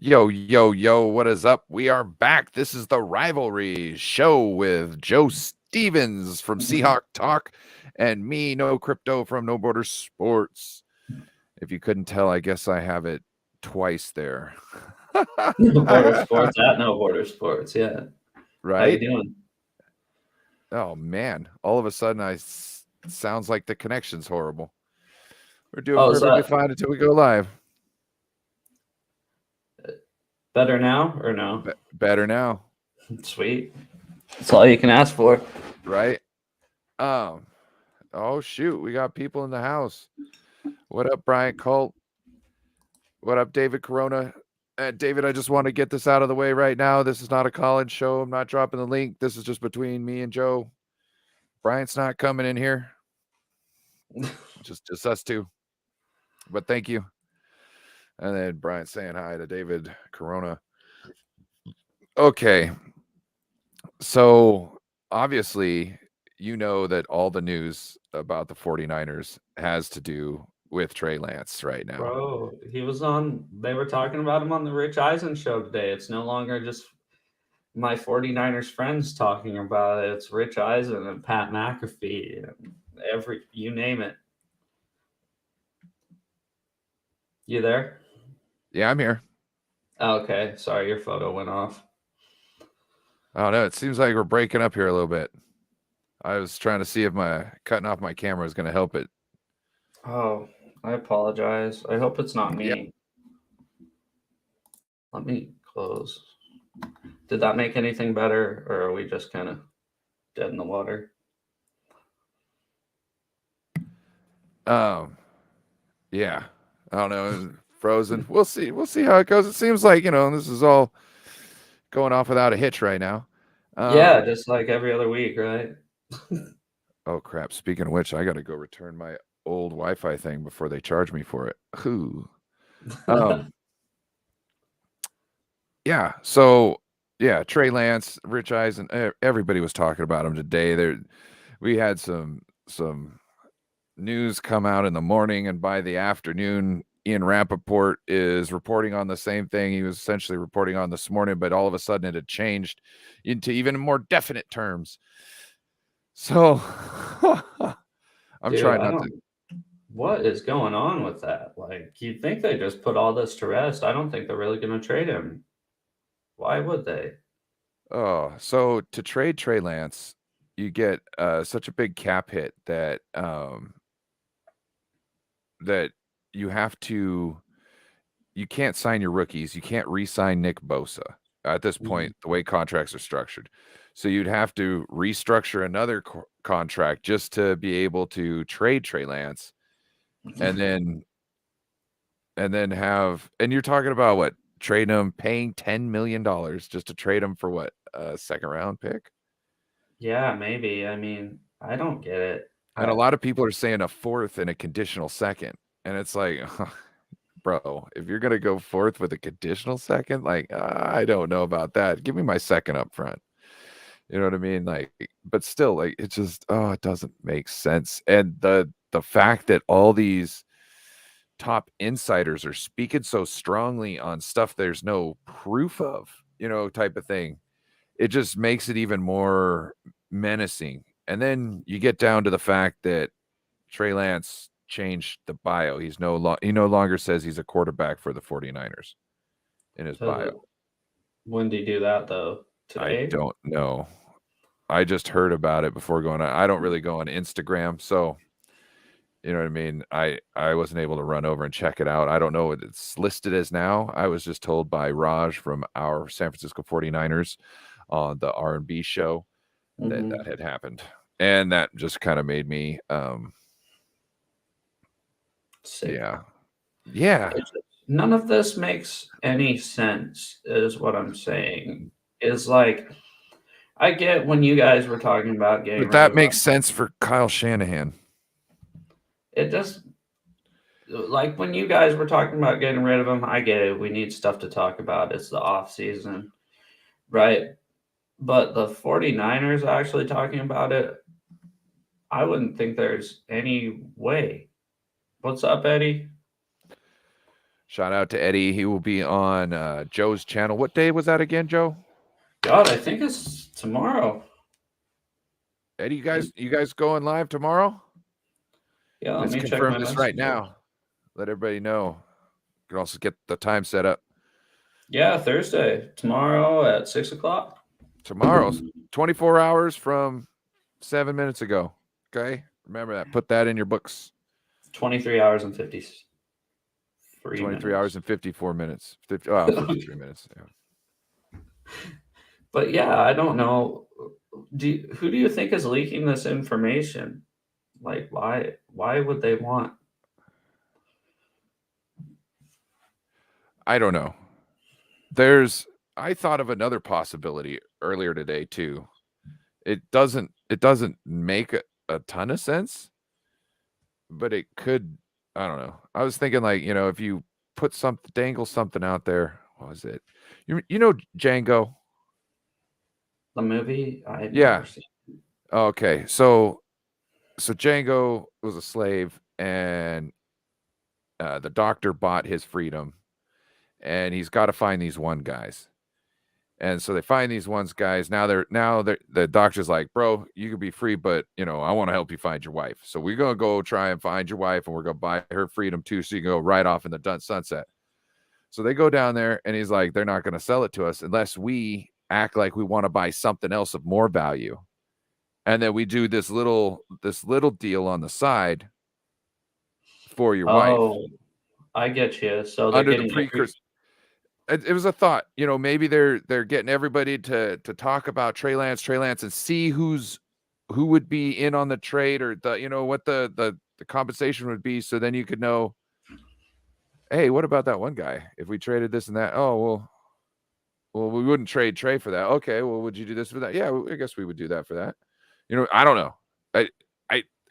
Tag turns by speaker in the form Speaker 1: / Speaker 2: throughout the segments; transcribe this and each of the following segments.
Speaker 1: Yo, yo, yo, what is up? We are back. This is the Rivalry show with Joe Stevens from Seahawk Talk and me, No Crypto from No Border Sports. If you couldn't tell, I guess I have it twice there.
Speaker 2: No Border Sports at No Border Sports. Yeah. How you
Speaker 1: Right?
Speaker 2: doing?
Speaker 1: Oh, man. All of a sudden, sounds like the connection's horrible. We're doing
Speaker 2: Oh, is
Speaker 1: perfectly
Speaker 2: that
Speaker 1: fine until we go live.
Speaker 2: better now or no?
Speaker 1: Better now,
Speaker 2: Sweet. That's all you can ask for.
Speaker 1: right? Um, oh, shoot. We got people in the house. What up, Bryant Colt? What up, David Corona? David, I just want to get this out of the way right now. This is not a college show. I'm not dropping the link. This is just between me and Joe. Bryant's not coming in here. Just us two. But thank you. And then Bryant saying hi to David Corona. Okay. So obviously, you know that all the news about the 49ers has to do with Trey Lance right now.
Speaker 2: Bro, they were talking about him on the Rich Eisen show today. It's no longer just my 49ers friends talking about it. It's Rich Eisen and Pat McAfee and you name it. You there?
Speaker 1: Yeah, I'm here.
Speaker 2: Oh, okay. Sorry, your photo went off.
Speaker 1: I don't know. It seems like we're breaking up here a little bit. I was trying to see if my cutting off my camera is going to help it.
Speaker 2: Oh, I apologize. I hope it's not
Speaker 1: Yeah.
Speaker 2: me. Let me close. Did that make anything better, or are we just kind of dead in the water?
Speaker 1: Yeah. I don't know. Frozen. We'll see. We'll see how it goes. It seems like, this is all going off without a hitch right now.
Speaker 2: Yeah, just like every other week, right?
Speaker 1: Oh crap. Speaking of which, I got to go return my old Wi-Fi thing before they charge me for it. Who? Yeah. So yeah, Trey Lance, Rich Eisen, everybody was talking about him today. We had some news come out in the morning, and by the afternoon, Ian Rappaport is reporting on the same thing he was essentially reporting on this morning, but all of a sudden it had changed into even more definite terms. So I'm
Speaker 2: Dude,
Speaker 1: trying
Speaker 2: I
Speaker 1: not to.
Speaker 2: don't. What is going on with that? Like, you'd think they just put all this to rest. I don't think they're really going to trade him. Why would they?
Speaker 1: Oh, so to trade Trey Lance, you get such a big cap hit that you have to you can't sign your rookies. You can't re-sign Nick Bosa at this
Speaker 2: Mhm.
Speaker 1: point, the way contracts are structured. So you'd have to restructure another contract just to be able to trade Trey Lance, and then and you're talking about what, trading him, paying $10 million just to trade him for what, a second round pick?
Speaker 2: Yeah, maybe. I mean, I don't get it.
Speaker 1: And a lot of people are saying a fourth and a conditional second, and it's like, bro, if you're gonna go fourth with a conditional second, like, I don't know about that. Give me my second up front. You know what I mean? Like, but still, like, it just, it doesn't make sense. And the fact that all these top insiders are speaking so strongly on stuff there's no proof of, type of thing, it just makes it even more menacing. And then you get down to the fact that Trey Lance changed the bio. He no longer says he's a quarterback for the 49ers in his bio.
Speaker 2: When did he do that, though?
Speaker 1: I
Speaker 2: Today?
Speaker 1: don't know. I just heard about it before going on. I don't really go on Instagram, so you know what I mean? I wasn't able to run over and check it out. I don't know what it's listed as now. I was just told by Raj from our San Francisco 49ers on the R&B show that
Speaker 2: Mm-hmm.
Speaker 1: that had happened. And that just kind of made me
Speaker 2: Sick.
Speaker 1: yeah. Yeah.
Speaker 2: None of this makes any sense, is what I'm saying. Is like, I get when you guys were talking about getting
Speaker 1: But
Speaker 2: rid
Speaker 1: that
Speaker 2: of
Speaker 1: makes
Speaker 2: him.
Speaker 1: sense for Kyle Shanahan.
Speaker 2: It just, like, when you guys were talking about getting rid of him, I get it. We need stuff to talk about. It's the off season, right? But the 49ers actually talking about it, I wouldn't think there's any way. What's up, Eddie?
Speaker 1: Shout out to Eddie. He will be on Joe's channel. What day was that again, Joe?
Speaker 2: God, I think it's tomorrow.
Speaker 1: Eddie, you guys going live tomorrow?
Speaker 2: Yeah, let
Speaker 1: Let's
Speaker 2: me check
Speaker 1: confirm
Speaker 2: my
Speaker 1: this right
Speaker 2: messenger.
Speaker 1: now. Let everybody know. You can also get the time set up.
Speaker 2: Yeah, Thursday. Tomorrow at 6 o'clock.
Speaker 1: Tomorrow's 24 hours from 7 minutes ago. Okay? Remember that. Put that in your books.
Speaker 2: 23 hours and 53
Speaker 1: 23
Speaker 2: minutes.
Speaker 1: hours and 54 minutes. 53 minutes. Yeah.
Speaker 2: But yeah, I don't know. Who do you think is leaking this information? Like, why would they want?
Speaker 1: I don't know. I thought of another possibility earlier today too. It doesn't make a ton of sense, but it could. I don't know. I was thinking like, if you dangle something out there, what was it? You know Django?
Speaker 2: The movie? I've
Speaker 1: Yeah.
Speaker 2: never seen.
Speaker 1: Okay. So Django was a slave, and the doctor bought his freedom, and he's got to find these one guys. And so they find these ones guys. Now the doctor's like, bro, you could be free, but I want to help you find your wife. So we're gonna go try and find your wife, and we're gonna buy her freedom too, so you can go right off in the sunset. So they go down there, and he's like, they're not gonna sell it to us unless we act like we want to buy something else of more value. And then we do this little deal on the side for your wife
Speaker 2: Oh, I get you. So they're
Speaker 1: under the
Speaker 2: getting every.
Speaker 1: precursor. It was a thought, maybe they're getting everybody to talk about Trey Lance and see who would be in on the trade, or what the compensation would be. So then you could know, hey, what about that one guy? If we traded this and that, oh, well, we wouldn't trade Trey for that. Okay. Well, would you do this for that? Yeah, I guess we would do that for that. I don't know.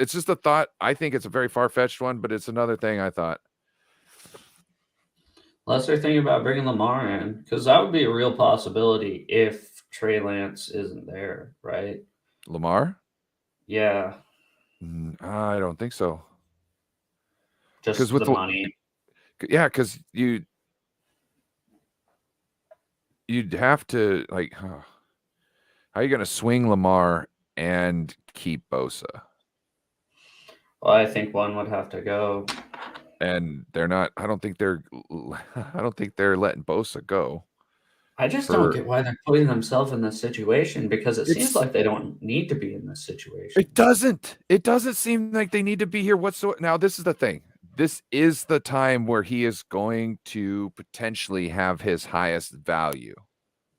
Speaker 1: It's just a thought. I think it's a very far-fetched one, but it's another thing I thought.
Speaker 2: Unless they're thinking about bringing Lamar in, because that would be a real possibility if Trey Lance isn't there, right?
Speaker 1: Lamar?
Speaker 2: Yeah,
Speaker 1: I don't think so. Because
Speaker 2: just
Speaker 1: with
Speaker 2: the money.
Speaker 1: because you'd have to how are you going to swing Lamar and keep Bosa?
Speaker 2: Well, I think one would have to go.
Speaker 1: And they're not. I don't think they're letting Bosa go.
Speaker 2: I just don't get why they're putting themselves in this situation, because it seems like they don't need to be in this situation.
Speaker 1: It doesn't seem like they need to be here whatsoever. Now, this is the thing. This is the time where he is going to potentially have his highest value.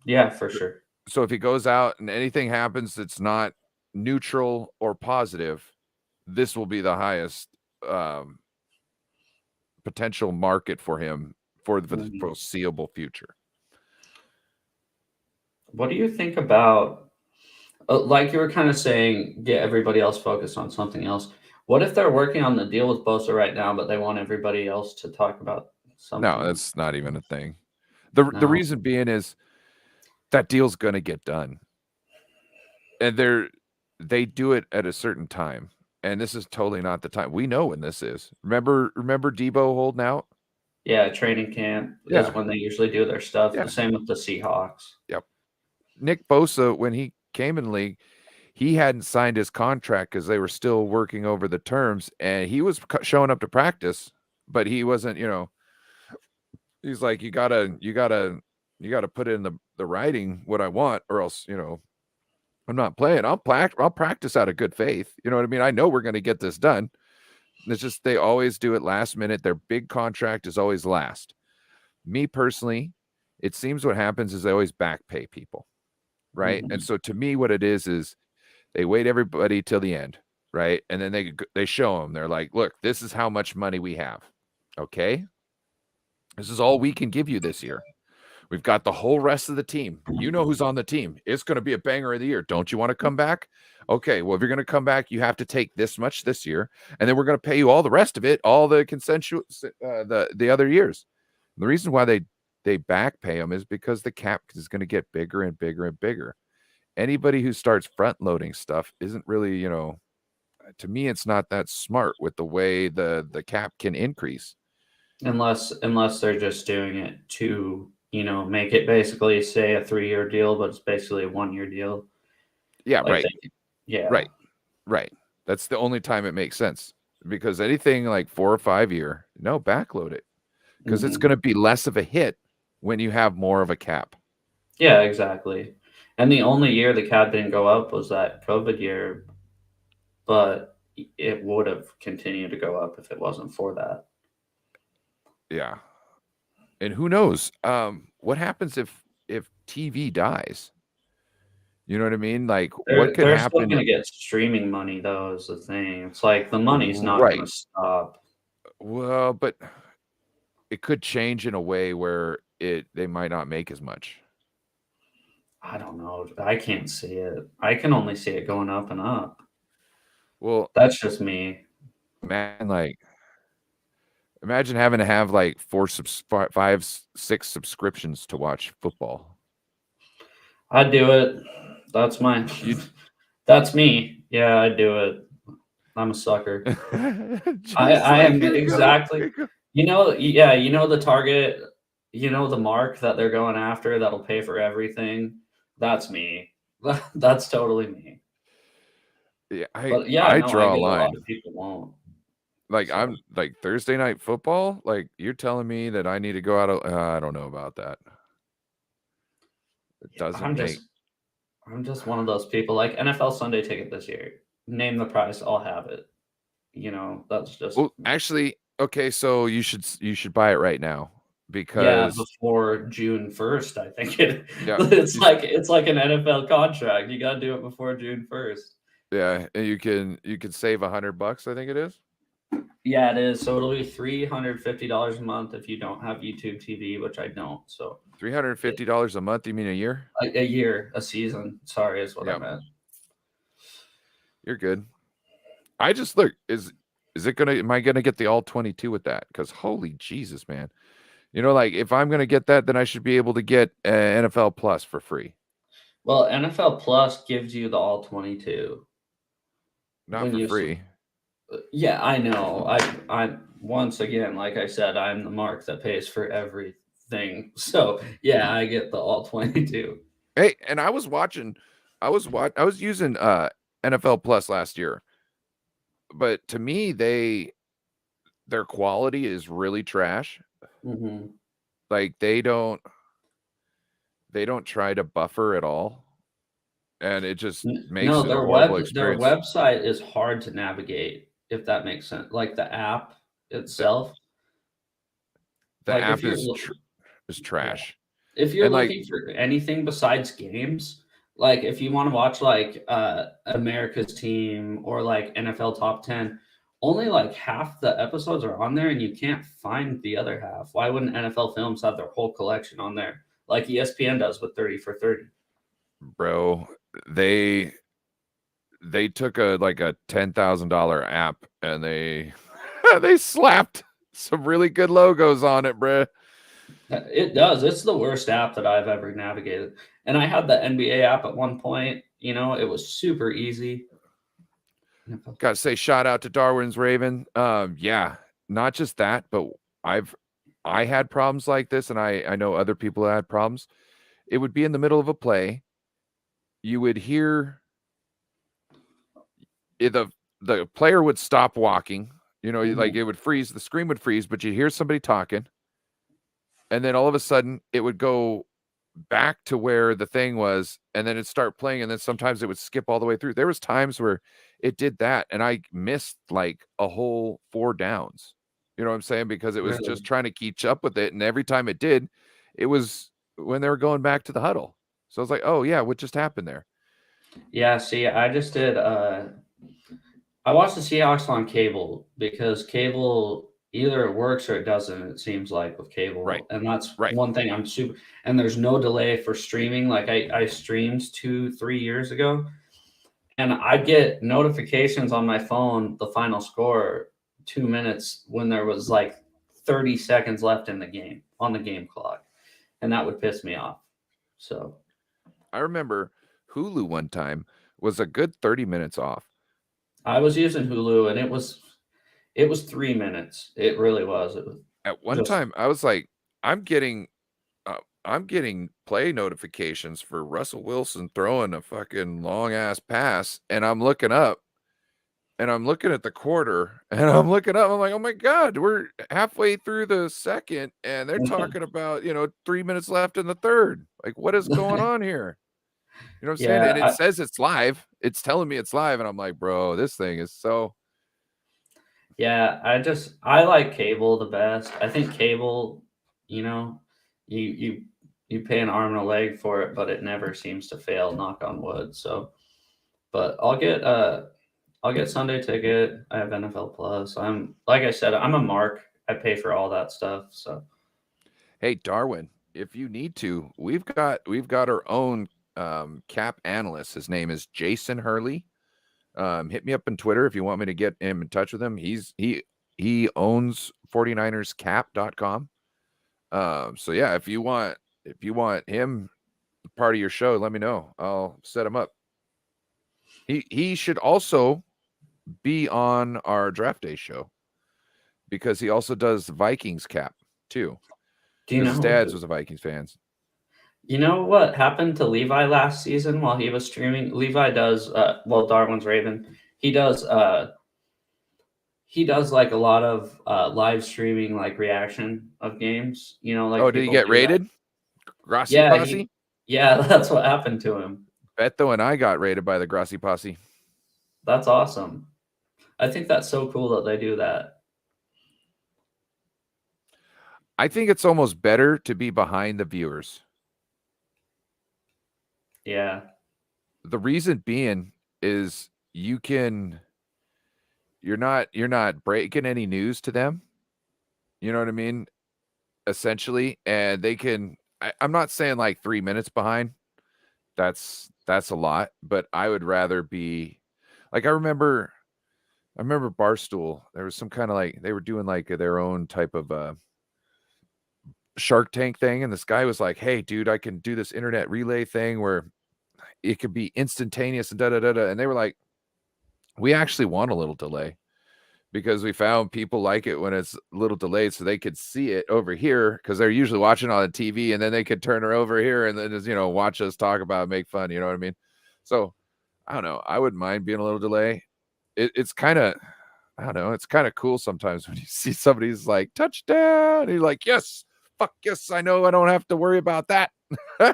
Speaker 2: Yeah, for sure.
Speaker 1: So if he goes out and anything happens that's not neutral or positive, this will be the highest potential market for him for the foreseeable future.
Speaker 2: What do you think about, like you were kind of saying, get everybody else focused on something else? What if they're working on the deal with Bosa right now, but they want everybody else to talk about something?
Speaker 1: No, that's not even a thing. The reason being is that deal's going to get done. And they do it at a certain time. And this is totally not the time. We know when this is. Remember Debo holding out?
Speaker 2: Yeah, training camp is when they usually do their stuff.
Speaker 1: Yeah.
Speaker 2: The same with the Seahawks.
Speaker 1: Yep. Nick Bosa, when he came in the league, he hadn't signed his contract because they were still working over the terms, and he was showing up to practice, but he wasn't, he's like, you gotta put in the writing what I want, or else, I'm not playing. I'll practice out of good faith. You know what I mean? I know we're going to get this done. It's just they always do it last minute. Their big contract is always last. Me personally, it seems what happens is they always back pay people, right?
Speaker 2: Mm-hmm.
Speaker 1: And so to me, what it is they wait everybody till the end, right? And then they show them. They're like, look, this is how much money we have. Okay, this is all we can give you this year. We've got the whole rest of the team. You know who's on the team. It's going to be a banger of the year. Don't you want to come back? Okay, well, if you're going to come back, you have to take this much this year, and then we're going to pay you all the rest of it, all the consensual, the other years. The reason why they back pay them is because the cap is going to get bigger and bigger and bigger. Anybody who starts front loading stuff isn't really, to me, it's not that smart with the way the cap can increase.
Speaker 2: Unless they're just doing it to, make it basically say a 3-year deal, but it's basically a 1-year deal.
Speaker 1: Yeah,
Speaker 2: Like
Speaker 1: right.
Speaker 2: yeah.
Speaker 1: Right. That's the only time it makes sense, because anything like 4 or 5 year, no, backload it, because it's
Speaker 2: hmm
Speaker 1: going to be less of a hit when you have more of a cap.
Speaker 2: Yeah, exactly. And the only year the cap didn't go up was that COVID year, but it would have continued to go up if it wasn't for that.
Speaker 1: Yeah. And who knows? What happens if TV dies? You know what I mean? Like, what could
Speaker 2: They're still
Speaker 1: happen?
Speaker 2: gonna get streaming money though, is the thing. It's like the money's not
Speaker 1: Right.
Speaker 2: gonna stop.
Speaker 1: Well, but it could change in a way where they might not make as much.
Speaker 2: I don't know. I can't see it. I can only see it going up and up.
Speaker 1: Well,
Speaker 2: That's just me.
Speaker 1: man, like, imagine having to have like 5, 6 subscriptions to watch football.
Speaker 2: I'd do it. That's my
Speaker 1: You
Speaker 2: that's me. Yeah, I'd do it. I'm a sucker.
Speaker 1: just
Speaker 2: I
Speaker 1: like,
Speaker 2: am
Speaker 1: here you go.
Speaker 2: exactly.
Speaker 1: Here you go.
Speaker 2: Yeah, the target, the mark that they're going after that'll pay for everything. That's me. That's totally me.
Speaker 1: Yeah,
Speaker 2: But yeah,
Speaker 1: I
Speaker 2: no, I
Speaker 1: draw a
Speaker 2: get a lot
Speaker 1: line.
Speaker 2: of people won't.
Speaker 1: Like,
Speaker 2: So
Speaker 1: I'm like Thursday night football. Like, you're telling me that I need to go out. I don't know about that. It
Speaker 2: yeah,
Speaker 1: doesn't make.
Speaker 2: I'm just one of those people. Like NFL Sunday ticket this year. Name the price, I'll have it. That's just
Speaker 1: Well, actually, okay. So you should buy it right now,
Speaker 2: yeah,
Speaker 1: because
Speaker 2: before June 1st, I think
Speaker 1: yeah,
Speaker 2: it's like an NFL contract. You gotta do it before June 1st.
Speaker 1: yeah, and you can save $100. I think it is
Speaker 2: Yeah, it is. So it'll be $350 a month if you don't have YouTube TV, which I don't. So
Speaker 1: $350 a month. You mean a year?
Speaker 2: a year, a season. Sorry, is what I
Speaker 1: Yeah,
Speaker 2: meant.
Speaker 1: you're good. I just look is it gonna am I gonna get the all 22 with that? Because holy Jesus, man. Like, if I'm gonna get that, then I should be able to get NFL Plus for free.
Speaker 2: Well, NFL Plus gives you the all 22
Speaker 1: Not
Speaker 2: when
Speaker 1: for
Speaker 2: you.
Speaker 1: free.
Speaker 2: Yeah, I know. I once again, like I said, I'm the mark that pays for everything. So yeah, I get the all 22.
Speaker 1: Hey, and I was using NFL Plus last year, but to me their quality is really trash.
Speaker 2: hmm
Speaker 1: Like, they don't try to buffer at all, and it just
Speaker 2: No,
Speaker 1: makes it a horrible
Speaker 2: their
Speaker 1: experience.
Speaker 2: website is hard to navigate, if that makes sense. Like the app
Speaker 1: The,
Speaker 2: itself.
Speaker 1: the
Speaker 2: Like
Speaker 1: app is
Speaker 2: yeah,
Speaker 1: trash.
Speaker 2: if you're
Speaker 1: And like
Speaker 2: looking for anything besides games, like if you want to watch like America's Team or like NFL Top 10, only like half the episodes are on there and you can't find the other half. Why wouldn't NFL Films have their whole collection on there like ESPN does with 30 for 30?
Speaker 1: bro, they took a $10,000 app, and they they slapped some really good logos on it, bruh.
Speaker 2: It does. It's the worst app that I've ever navigated. And I had the NBA app at one point, it was super easy.
Speaker 1: Gotta say, shout out to Darwin's Raven. Yeah, not just that, but I had problems like this, and I know other people had problems. It would be in the middle of a play. You would hear the player would stop walking. Like,
Speaker 2: Mhm.
Speaker 1: it would freeze. The screen would freeze, but you hear somebody talking, and then all of a sudden it would go back to where the thing was, and then it'd start playing, and then sometimes it would skip all the way through. There was times where it did that, and I missed like a whole 4 downs. You know what I'm saying? Because it was
Speaker 2: Really?
Speaker 1: just trying to keep up with it, and every time it did, it was when they were going back to the huddle. So I was like, "Oh yeah, what just happened there?"
Speaker 2: Yeah, see, I just did I watched the Seahawks on cable because cable either it works or it doesn't, it seems like with
Speaker 1: Right.
Speaker 2: cable. And that's
Speaker 1: Right.
Speaker 2: one thing I'm super and there's no delay for streaming. Like I streamed 2, 3 years ago and I'd get notifications on my phone, the final score 2 minutes when there was like 30 seconds left in the game on the game clock. And that would piss me off. So
Speaker 1: I remember Hulu one time was a good 30 minutes off.
Speaker 2: I was using Hulu and it was 3 minutes. It really was. It was
Speaker 1: At one
Speaker 2: Just
Speaker 1: time, I was like, I'm getting I'm getting play notifications for Russell Wilson throwing a fucking long ass pass, and I'm looking up and I'm looking at the quarter and I'm looking up. I'm like, oh my God, we're halfway through the second and they're talking about, 3 minutes left in the third. Like, what is going on here? You know what I'm saying?
Speaker 2: yeah,
Speaker 1: And it says it's live. It's telling me it's live. And I'm like, bro, this thing is so.
Speaker 2: yeah. I like cable the best. I think cable, you know, you pay an arm and a leg for it, but it never seems to fail. Knock on wood. So, but I'll get Sunday ticket. I have NFL Plus. I'm like I said, I'm a mark. I pay for all that stuff. So
Speaker 1: Hey, Darwin, if you need to, we've got our own cap analyst. His name is Jason Hurley. Hit me up on Twitter if you want me to get him in touch with him. He owns 49erscap.com. So yeah, if you want him part of your show, let me know. I'll set him up. He should also be on our draft day show because he also does Vikings cap too.
Speaker 2: do you
Speaker 1: Because his
Speaker 2: know?
Speaker 1: dad's was a Vikings fans.
Speaker 2: You know what happened to Levi last season while he was streaming? Levi does well, Darwin's Raven. He does like a lot of live streaming, like reaction of games. You know, like
Speaker 1: Oh, did he
Speaker 2: people
Speaker 1: get
Speaker 2: do that.
Speaker 1: rated? Grassi
Speaker 2: Yeah,
Speaker 1: Posse?
Speaker 2: that's what happened to him.
Speaker 1: Beto and I got rated by the Grassi Posse.
Speaker 2: That's awesome. I think that's so cool that they do that.
Speaker 1: I think it's almost better to be behind the viewers.
Speaker 2: Yeah.
Speaker 1: The reason being is you're not breaking any news to them. You know what I mean? Essentially. And they can I'm not saying like 3 minutes behind. That's a lot, but I would rather be like I remember Barstool. There was some kind of like they were doing like their own type of Shark Tank thing, and this guy was like, "Hey, dude, I can do this internet relay thing where it could be instantaneous and da da da da." And they were like, "We actually want a little delay because we found people like it when it's a little delayed, so they could see it over here because they're usually watching on the TV, and then they could turn her over here and then just watch us talk about it, make fun. You know what I mean?" So I don't know. I wouldn't mind being a little delay. It's kind of I don't know. It's kind of cool sometimes when you see somebody's like touchdown, and you're like, yes, fuck yes, I know I don't have to worry about that. You know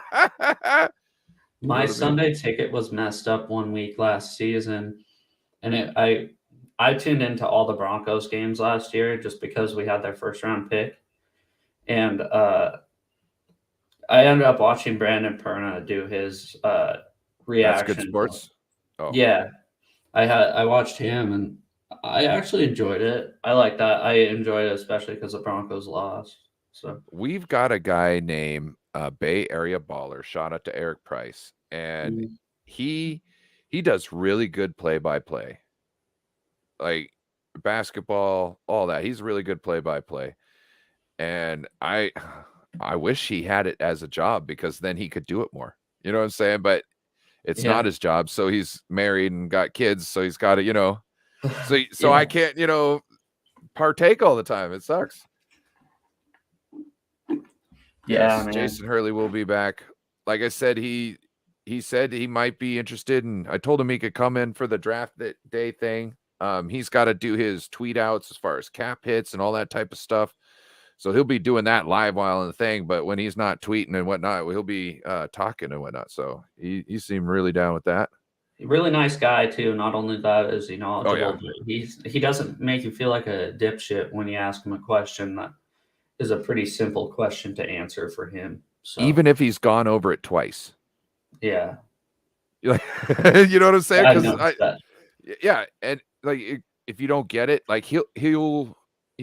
Speaker 2: My
Speaker 1: what I mean?
Speaker 2: Sunday ticket was messed up one week last season, and I tuned into all the Broncos games last year just because we had their first round pick, and I ended up watching Brandon Perna do his
Speaker 1: That's good
Speaker 2: reaction.
Speaker 1: sports. Oh,
Speaker 2: Yeah, I watched him and I actually enjoyed it. I like that. I enjoyed it especially because the Broncos lost. So
Speaker 1: we've got a guy named Bay Area Baller. Shout out to Eric Price, and
Speaker 2: mm,
Speaker 1: he does really good play by play, like basketball, all that. He's really good play by play, and I wish he had it as a job because then he could do it more. You know what I'm saying? But it's
Speaker 2: yeah,
Speaker 1: not his job. So he's married and got kids. So he's got to, so
Speaker 2: yeah,
Speaker 1: I can't, partake all the time. It sucks.
Speaker 2: yeah,
Speaker 1: Yes,
Speaker 2: man.
Speaker 1: Jason Hurley will be back. Like I said, he said he might be interested, and I told him he could come in for the draft day thing. He's got to do his tweet outs as far as cap hits and all that type of stuff. So he'll be doing that live while in the thing, but when he's not tweeting and whatnot, he'll be talking and whatnot. So he seemed really down with that.
Speaker 2: Really nice guy too. Not only that is he
Speaker 1: Oh yeah.
Speaker 2: knowledgeable, but he doesn't make you feel like a dipshit when you ask him a question that is a pretty simple question to answer for him. So
Speaker 1: Even if he's gone over it twice.
Speaker 2: yeah,
Speaker 1: Like, you know what I'm saying?
Speaker 2: I
Speaker 1: Because
Speaker 2: noticed that.
Speaker 1: yeah, and like if you don't get it, like he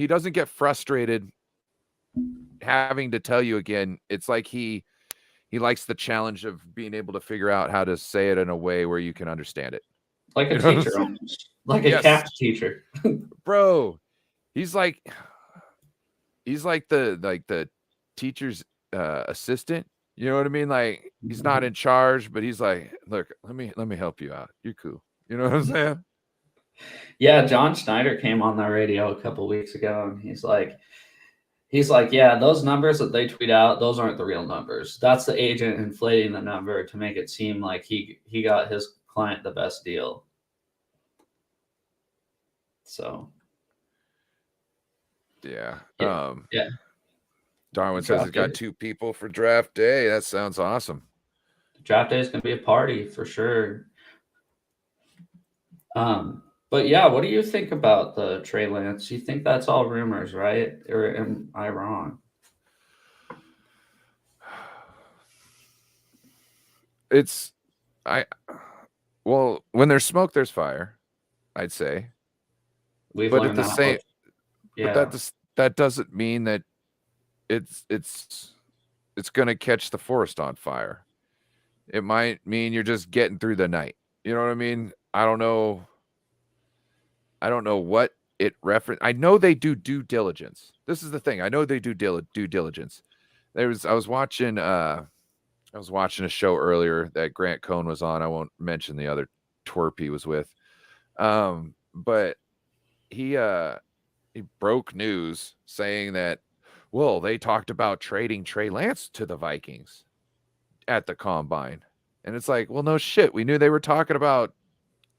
Speaker 1: doesn't get frustrated having to tell you again. It's like he likes the challenge of being able to figure out how to say it in a way where you can understand it.
Speaker 2: Like a
Speaker 1: You know what I'm
Speaker 2: teacher
Speaker 1: saying?
Speaker 2: almost. Like a
Speaker 1: Yes,
Speaker 2: cat teacher.
Speaker 1: bro. He's like the teacher's assistant. You know what I mean? Like he's not in charge, but he's like, look, let me help you out. You're cool. You know what I'm saying?
Speaker 2: Yeah, John Schneider came on the radio a couple weeks ago and He's like, yeah, those numbers that they tweet out, those aren't the real numbers. That's the agent inflating the number to make it seem like he got his client the best deal. So
Speaker 1: Yeah.
Speaker 2: yeah.
Speaker 1: Darwin says he's
Speaker 2: Draft day.
Speaker 1: got 2 people for draft day. That sounds awesome.
Speaker 2: Draft day is gonna be a party for sure. But yeah, what do you think about the Trey Lance? You think that's all rumors, right? Or am I wrong?
Speaker 1: Well, when there's smoke, there's fire, I'd say.
Speaker 2: We've
Speaker 1: But at
Speaker 2: learned
Speaker 1: the
Speaker 2: that.
Speaker 1: same,
Speaker 2: Yeah.
Speaker 1: but that doesn't mean that it's going to catch the forest on fire. It might mean you're just getting through the night. You know what I mean? I don't know what it reference. I know they do due diligence. This is the thing. I know they do due diligence. I was watching a show earlier that Grant Cohn was on. I won't mention the other twerp he was with. But he broke news saying that, well, they talked about trading Trey Lance to the Vikings at the combine. And it's like, well, no shit. We knew they were talking about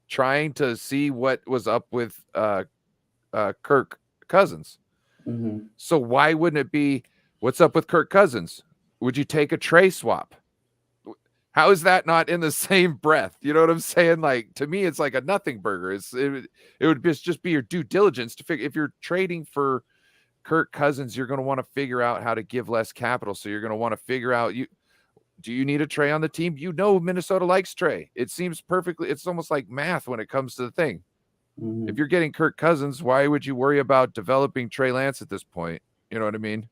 Speaker 1: trying to see what was up with Kirk Cousins.
Speaker 2: Mm-hmm.
Speaker 1: So why wouldn't it be, what's up with Kirk Cousins? Would you take a Trey swap? How is that not in the same breath? You know what I'm saying? Like, to me, it's like a nothing burger. It would just be your due diligence to figure, if you're trading for Kirk Cousins, you're going to want to figure out how to give less capital. So you're going to want to figure out, do you need a Trey on the team? You know, Minnesota likes Trey. It seems perfectly, it's almost like math when it comes to the thing.
Speaker 2: Mm-hmm.
Speaker 1: If you're getting Kirk Cousins, why would you worry about developing Trey Lance at this point? You know what I mean?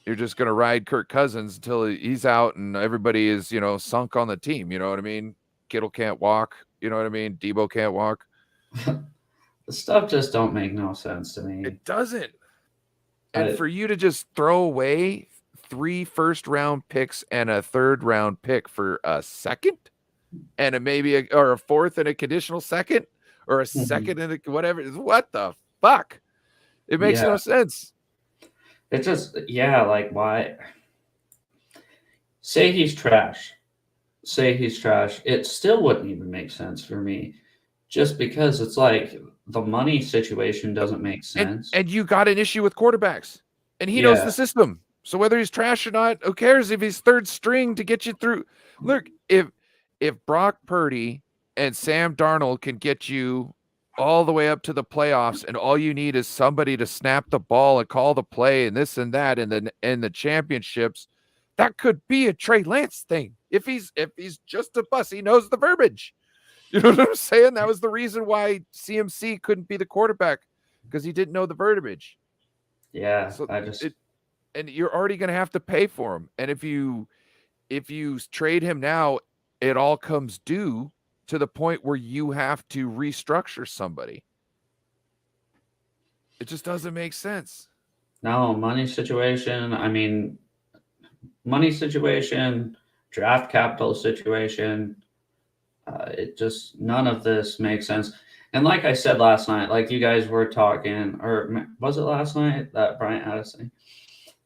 Speaker 1: You're just going to ride Kirk Cousins until he's out and everybody is, sunk on the team. You know what I mean? Kittle can't walk. You know what I mean? Debo can't walk.
Speaker 2: The stuff just don't make no sense to me.
Speaker 1: It doesn't. And for you to just throw away 3 first-round picks and a third-round pick for a second and or a fourth and a conditional second or a second and whatever, what the fuck? It makes no sense.
Speaker 2: It just, like, why? Say he's trash. It still wouldn't even make sense for me. Just because it's like the money situation doesn't make sense.
Speaker 1: And you got an issue with quarterbacks. And he knows the system. So whether he's trash or not, who cares if he's third string to get you through? Look, if Brock Purdy and Sam Darnold can get you all the way up to the playoffs, and all you need is somebody to snap the ball and call the play and this and that and the championships, that could be a Trey Lance thing. If he's just a bus, he knows the verbiage. You know what I'm saying? That was the reason why CMC couldn't be the quarterback, because he didn't know the verbiage.
Speaker 2: Yeah,
Speaker 1: so and you're already going to have to pay for him. And if you trade him now, it all comes due to the point where you have to restructure somebody. It just doesn't make sense.
Speaker 2: No, money situation, draft capital situation. It just, none of this makes sense. And like I said last night, like you guys were talking, or was it last night that Bryant had us saying?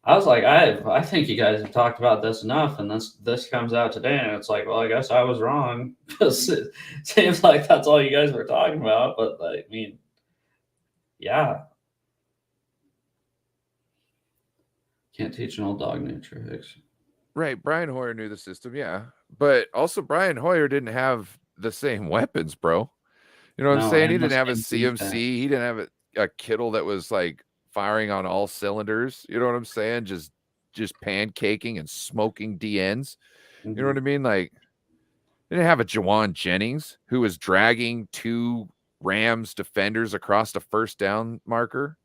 Speaker 2: I was like, I think you guys have talked about this enough, and this comes out today, and it's like, well, I guess I was wrong, because it seems like that's all you guys were talking about. But yeah, can't teach an old dog new tricks.
Speaker 1: Right, Brian Hoyer knew the system, yeah, but also Brian Hoyer didn't have the same weapons, bro. You know what I'm saying? He didn't have a CMC. Defense. He didn't have a Kittle that was like firing on all cylinders. You know what I'm saying? Just pancaking and smoking DNs. You know what I mean? Like, they didn't have a Jawan Jennings who was dragging 2 Rams defenders across the first down marker.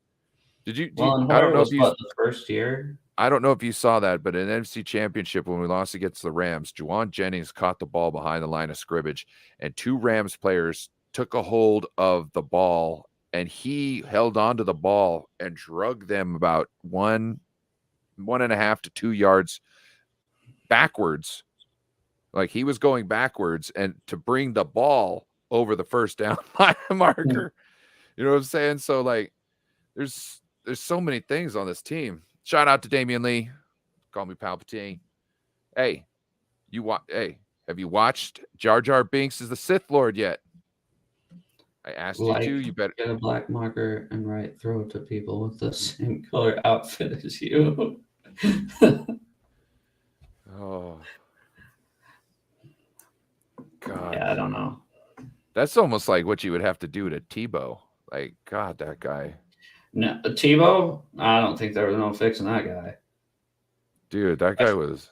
Speaker 1: I don't know if
Speaker 2: the first year.
Speaker 1: I don't know if you saw that, but in NFC Championship, when we lost against the Rams, Jawan Jennings caught the ball behind the line of scrimmage, and 2 Rams players took a hold of the ball, and he held on to the ball and drug them about 1.5 to 2 yards backwards. Like, he was going backwards and to bring the ball over the first down line marker. You know what I'm saying? So, like, there's there's so many things on this team. Shout out to Damian Lee. Call me Palpatine. Hey, have you watched Jar Jar Binks is the Sith Lord yet? I asked you to. You better
Speaker 2: get a black marker and write throw to people with the same color outfit as you.
Speaker 1: Oh God.
Speaker 2: Yeah, I don't know.
Speaker 1: That's almost like what you would have to do to Tebow. Like, God, that guy.
Speaker 2: No, Tebow, I don't think there was no fixing that guy.
Speaker 1: Dude, that guy was.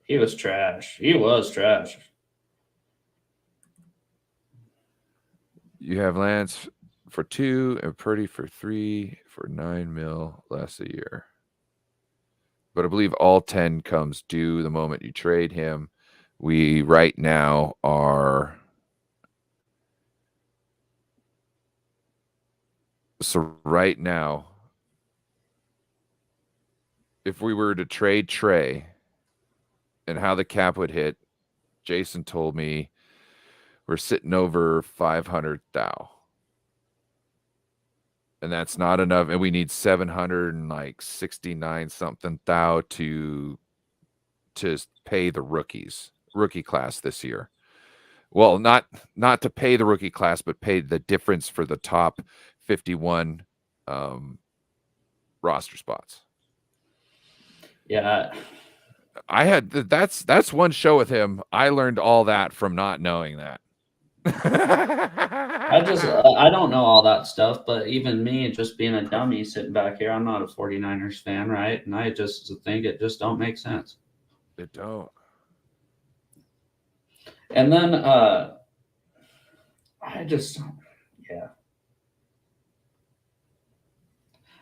Speaker 2: He was trash. He was trash.
Speaker 1: You have Lance for 2 and Purdy for 3 for $9 million less a year. But I believe all 10 comes due the moment you trade him. We right now are. So right now, if we were to trade Trey and how the cap would hit, Jason told me we're sitting over 500,000. And that's not enough. And we need 769 something thou to pay the rookie class this year. Well, not to pay the rookie class, but pay the difference for the top 51 roster spots.
Speaker 2: Yeah.
Speaker 1: I had that's one show with him. I learned all that from not knowing that.
Speaker 2: I don't know all that stuff, but even me just being a dummy sitting back here, I'm not a 49ers fan, right? And I just think it just don't make sense.
Speaker 1: It don't.
Speaker 2: And then yeah.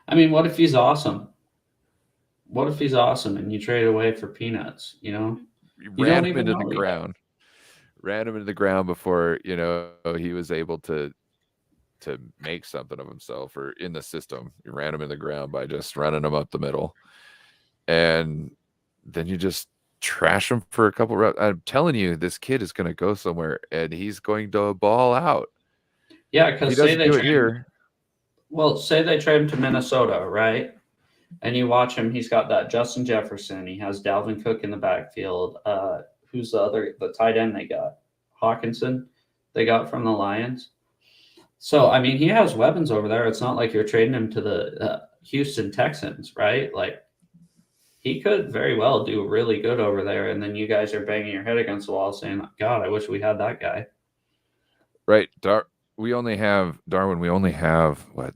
Speaker 2: I mean, what if he's awesome? What if he's awesome and you trade away for peanuts, you know?
Speaker 1: You ran him into the ground. Ran him into the ground before, he was able to make something of himself or in the system. You ran him in the ground by just running him up the middle. And then you just trash him for a couple reps. I'm telling you, this kid is going to go somewhere and he's going to ball out.
Speaker 2: Yeah, because say they trade
Speaker 1: here.
Speaker 2: Well, say they trade him to Minnesota, right? And you watch him, he's got that Justin Jefferson. He has Dalvin Cook in the backfield. Who's the tight end they got? Hawkinson, they got from the Lions. So, I mean, he has weapons over there. It's not like you're trading him to the Houston Texans, right? Like, he could very well do really good over there. And then you guys are banging your head against the wall saying, God, I wish we had that guy.
Speaker 1: Right. We only have, what,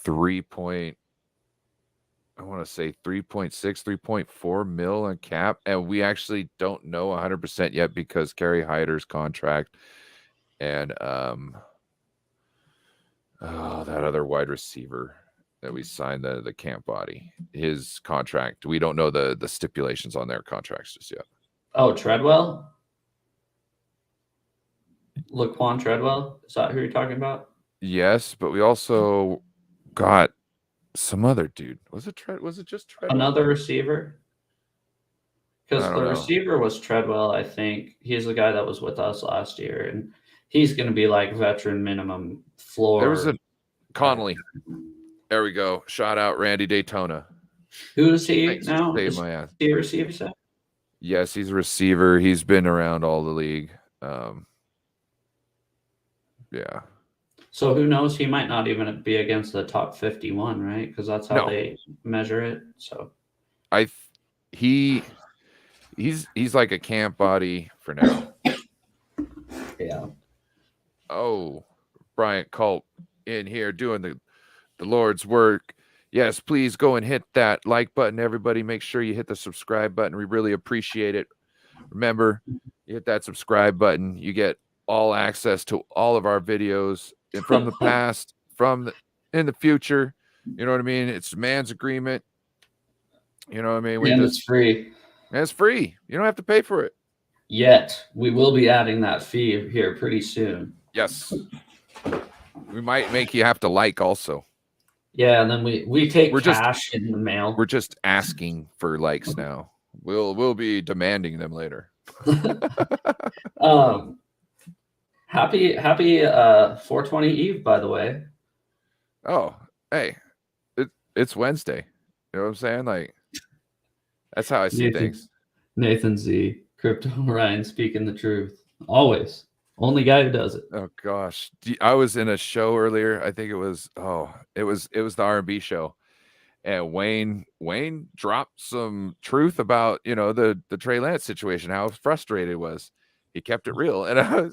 Speaker 1: 3.4 mil on cap, and we actually don't know 100% yet because Kerry Hyder's contract and that other wide receiver that we signed, the camp body, his contract, we don't know the stipulations on their contracts just yet.
Speaker 2: Oh, Treadwell? Laquan Treadwell? Is that who you're talking about?
Speaker 1: Yes, but we also got some other dude. Was it just Treadwell?
Speaker 2: Another receiver? Because the receiver was Treadwell, I think. He's the guy that was with us last year, and he's going to be like veteran minimum floor.
Speaker 1: There was a Connolly. There we go. Shout out Randy Daytona.
Speaker 2: Who is he now?
Speaker 1: Save my ass.
Speaker 2: Is he a receiver set?
Speaker 1: Yes, he's a receiver. He's been around all the league. Yeah. So
Speaker 2: who knows? He might not even be against the top 51, right? Because that's how they measure it. So
Speaker 1: he's like a camp body for now.
Speaker 2: Yeah.
Speaker 1: Oh, Bryant Culp in here doing the Lord's work. Yes, please go and hit that like button. Everybody, make sure you hit the subscribe button. We really appreciate it. Remember, you hit that subscribe button, you get all access to all of our videos from the past, in the future. You know what I mean? It's a man's agreement. You know what I mean?
Speaker 2: It's free.
Speaker 1: It's free. You don't have to pay for it.
Speaker 2: Yet. We will be adding that fee here pretty soon.
Speaker 1: Yes. We might make you have to like also.
Speaker 2: Yeah, and then we take cash in the mail.
Speaker 1: We're just asking for likes now. We'll be demanding them later.
Speaker 2: Happy 420 Eve, by the way.
Speaker 1: Oh, hey. it's Wednesday. You know what I'm saying? Like, that's how I see
Speaker 2: Nathan,
Speaker 1: things.
Speaker 2: Nathan Z, Crypto Ryan speaking the truth. Always. Only guy who does it.
Speaker 1: Oh gosh, I was in a show earlier. I think it was it was the R&B show, and Wayne dropped some truth about the Trey Lance situation, how frustrated he was. He kept it real, and I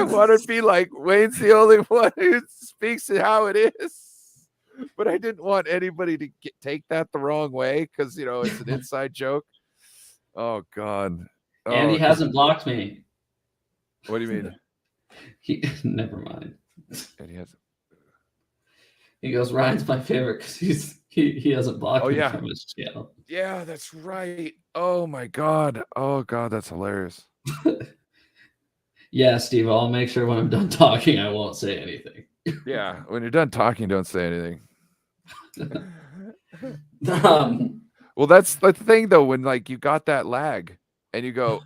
Speaker 1: wanted to be like, Wayne's the only one who speaks to how it is, but I didn't want anybody to take that the wrong way because it's an inside joke. Oh God.
Speaker 2: And he
Speaker 1: Oh,
Speaker 2: hasn't blocked me.
Speaker 1: what do you mean?
Speaker 2: Never mind.
Speaker 1: And he has.
Speaker 2: He goes, Ryan's my favorite because he hasn't blocked
Speaker 1: Oh
Speaker 2: me
Speaker 1: yeah.
Speaker 2: from his channel.
Speaker 1: Yeah, that's right. Oh my God. Oh God, that's hilarious.
Speaker 2: Yeah, Steve, I'll make sure when I'm done talking, I won't say anything.
Speaker 1: Yeah, when you're done talking, don't say anything. Well, that's the thing though, when like you got that lag and you go,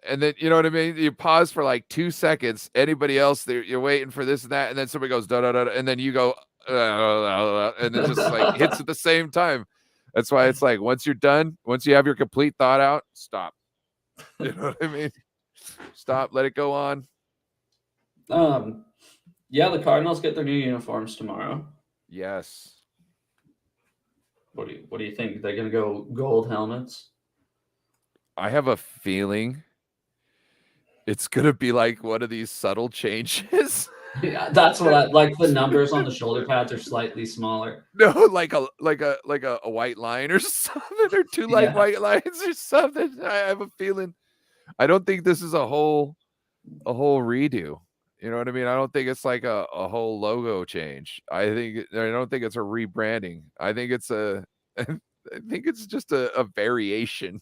Speaker 1: and then you know what I mean? You pause for like 2 seconds. Anybody else you're waiting for this and that, and then somebody goes da da da, and then you go and it just like hits at the same time. That's why it's like once you're done, once you have your complete thought out, stop. You know what I mean? Stop, let it go on.
Speaker 2: Yeah, the Cardinals get their new uniforms tomorrow.
Speaker 1: Yes.
Speaker 2: What do you think? They're gonna go gold helmets?
Speaker 1: I have a feeling it's gonna be like one of these subtle changes.
Speaker 2: Yeah, that's what I like. The numbers on the shoulder pads are slightly smaller.
Speaker 1: No, like a white line or something, or two
Speaker 2: Yeah.
Speaker 1: white lines or something. I have a feeling. I don't think this is a whole redo. You know what I mean? I don't think it's like a whole logo change. I don't think it's a rebranding. I think it's I think it's just a variation.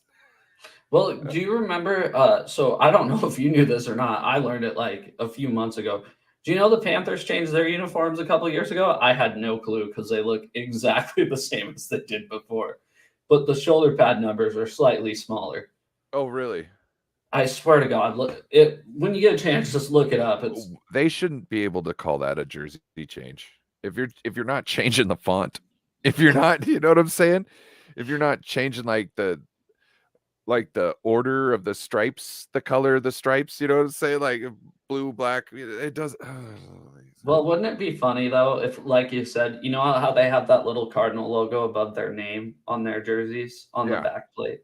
Speaker 2: Well, do you remember? So I don't know if you knew this or not. I learned it like a few months ago. Do you know the Panthers changed their uniforms a couple years ago? I had no clue because they look exactly the same as they did before, but the shoulder pad numbers are slightly smaller.
Speaker 1: Oh, really?
Speaker 2: I swear to God, look it when you get a chance, just look it up. It's
Speaker 1: They shouldn't be able to call that a jersey change. If you're not changing the font, if you're not, you know what I'm saying? If you're not changing like the order of the stripes, the color of the stripes, you know what I'm saying? Like blue, black, it does.
Speaker 2: well, wouldn't it be funny though if, like you said, you know how they have that little cardinal logo above their name on their jerseys on the
Speaker 1: Yeah.
Speaker 2: back plate?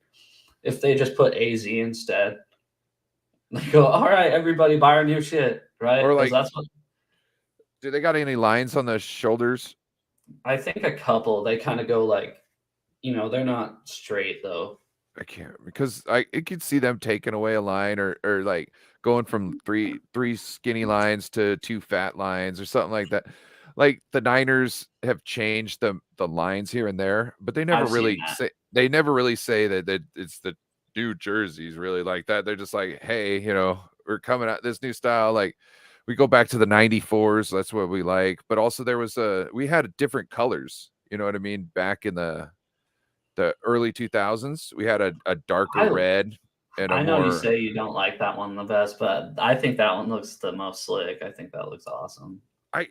Speaker 2: If they just put AZ instead. They go, all right, everybody, buy our new shit, right?
Speaker 1: Or
Speaker 2: Because
Speaker 1: like,
Speaker 2: that's what
Speaker 1: do they got any lines on the shoulders?
Speaker 2: I think. A couple they kind of go like, they're not straight though.
Speaker 1: I can't because I could see them taking away a line or like going from three skinny lines to two fat lines or something like that. Like the Niners have changed the lines here and there, but they never
Speaker 2: I've seen
Speaker 1: really
Speaker 2: that.
Speaker 1: say that it's the new jerseys really like that. They're just like, hey, we're coming out this new style. Like we go back to the 94s, that's what we like. But also we had different colors, you know what I mean, back in the early 2000s. We had a darker
Speaker 2: I
Speaker 1: red and a
Speaker 2: I know you
Speaker 1: more.
Speaker 2: say you don't like that one the best, but I think that one looks the most slick. I think that looks awesome.
Speaker 1: I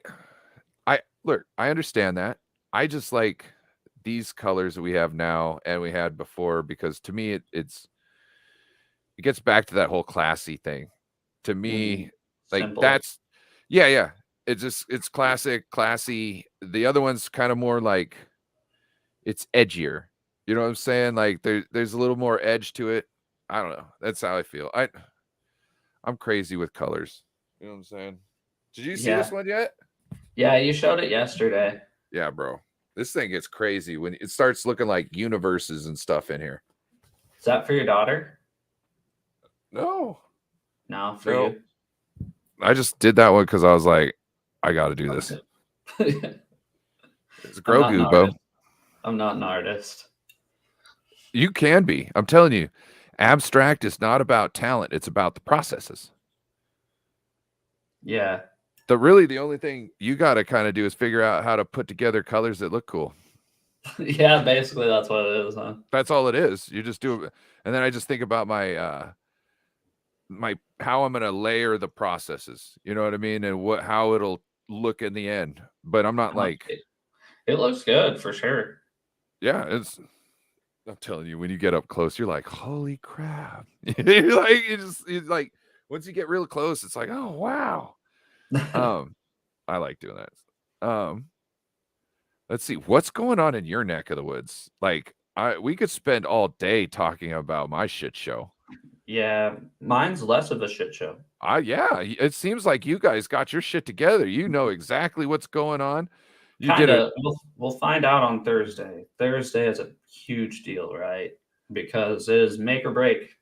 Speaker 1: look, I understand that. I just like these colors that we have now and we had before because to me it gets back to that whole classy thing. To me, like
Speaker 2: Simple.
Speaker 1: that's yeah. It's classic, classy. The other one's kind of more like it's edgier. You know what I'm saying? Like there's a little more edge to it. I don't know. That's how I feel. I'm crazy with colors. You know what I'm saying? Did you see this
Speaker 2: Yeah.
Speaker 1: one yet?
Speaker 2: Yeah, you showed it yesterday.
Speaker 1: Yeah, bro. This thing gets crazy when it starts looking like universes and stuff in here.
Speaker 2: Is that for your daughter?
Speaker 1: No.
Speaker 2: No, for
Speaker 1: No.
Speaker 2: you.
Speaker 1: I just did that one because I was like, I got to do this.
Speaker 2: Okay.
Speaker 1: It's
Speaker 2: I'm not an
Speaker 1: Grogu, bro.
Speaker 2: artist. I'm not an artist.
Speaker 1: You can be. I'm telling you, abstract is not about talent. It's about the processes.
Speaker 2: Yeah.
Speaker 1: The only thing you got to kind of do is figure out how to put together colors that look cool.
Speaker 2: Yeah, basically that's what it is, huh?
Speaker 1: That's all it is. You just do it. And then I just think about my how I'm going to layer the processes. You know what I mean? And how it'll look in the end. But I'm not
Speaker 2: How much
Speaker 1: like
Speaker 2: It looks good for sure.
Speaker 1: Yeah, I'm telling you, when you get up close, you're like, holy crap. You're like, it's like once you get real close, it's like, oh wow. I like doing that. Let's see what's going on in your neck of the woods. Like, we could spend all day talking about my shit show.
Speaker 2: Yeah, mine's less of a shit show.
Speaker 1: Yeah, it seems like you guys got your shit together. You know exactly what's going on. You did
Speaker 2: Kind
Speaker 1: it.
Speaker 2: of. We'll find out on Thursday. Thursday is a huge deal, right? Because it is make or break.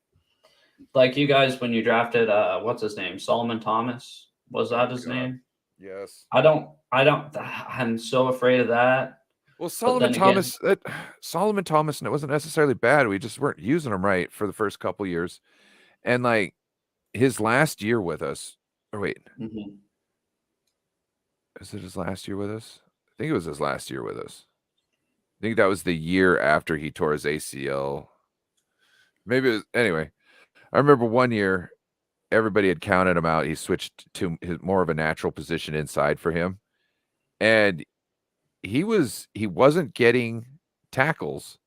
Speaker 2: Like you guys, when you drafted, what's his name? Solomon Thomas. Was that his
Speaker 1: God.
Speaker 2: name?
Speaker 1: Yes.
Speaker 2: I'm so afraid of that.
Speaker 1: Well,
Speaker 2: But then again,
Speaker 1: Solomon Thomas, and it wasn't necessarily bad. We just weren't using him right for the first couple years. And like his last year with us, or wait,
Speaker 2: mhm.
Speaker 1: is it his last year with us? I think it was his last year with us. I think that was the year after he tore his ACL. Maybe it was, anyway. I remember one year everybody had counted him out. He switched to more of a natural position inside for him, and he wasn't getting tackles,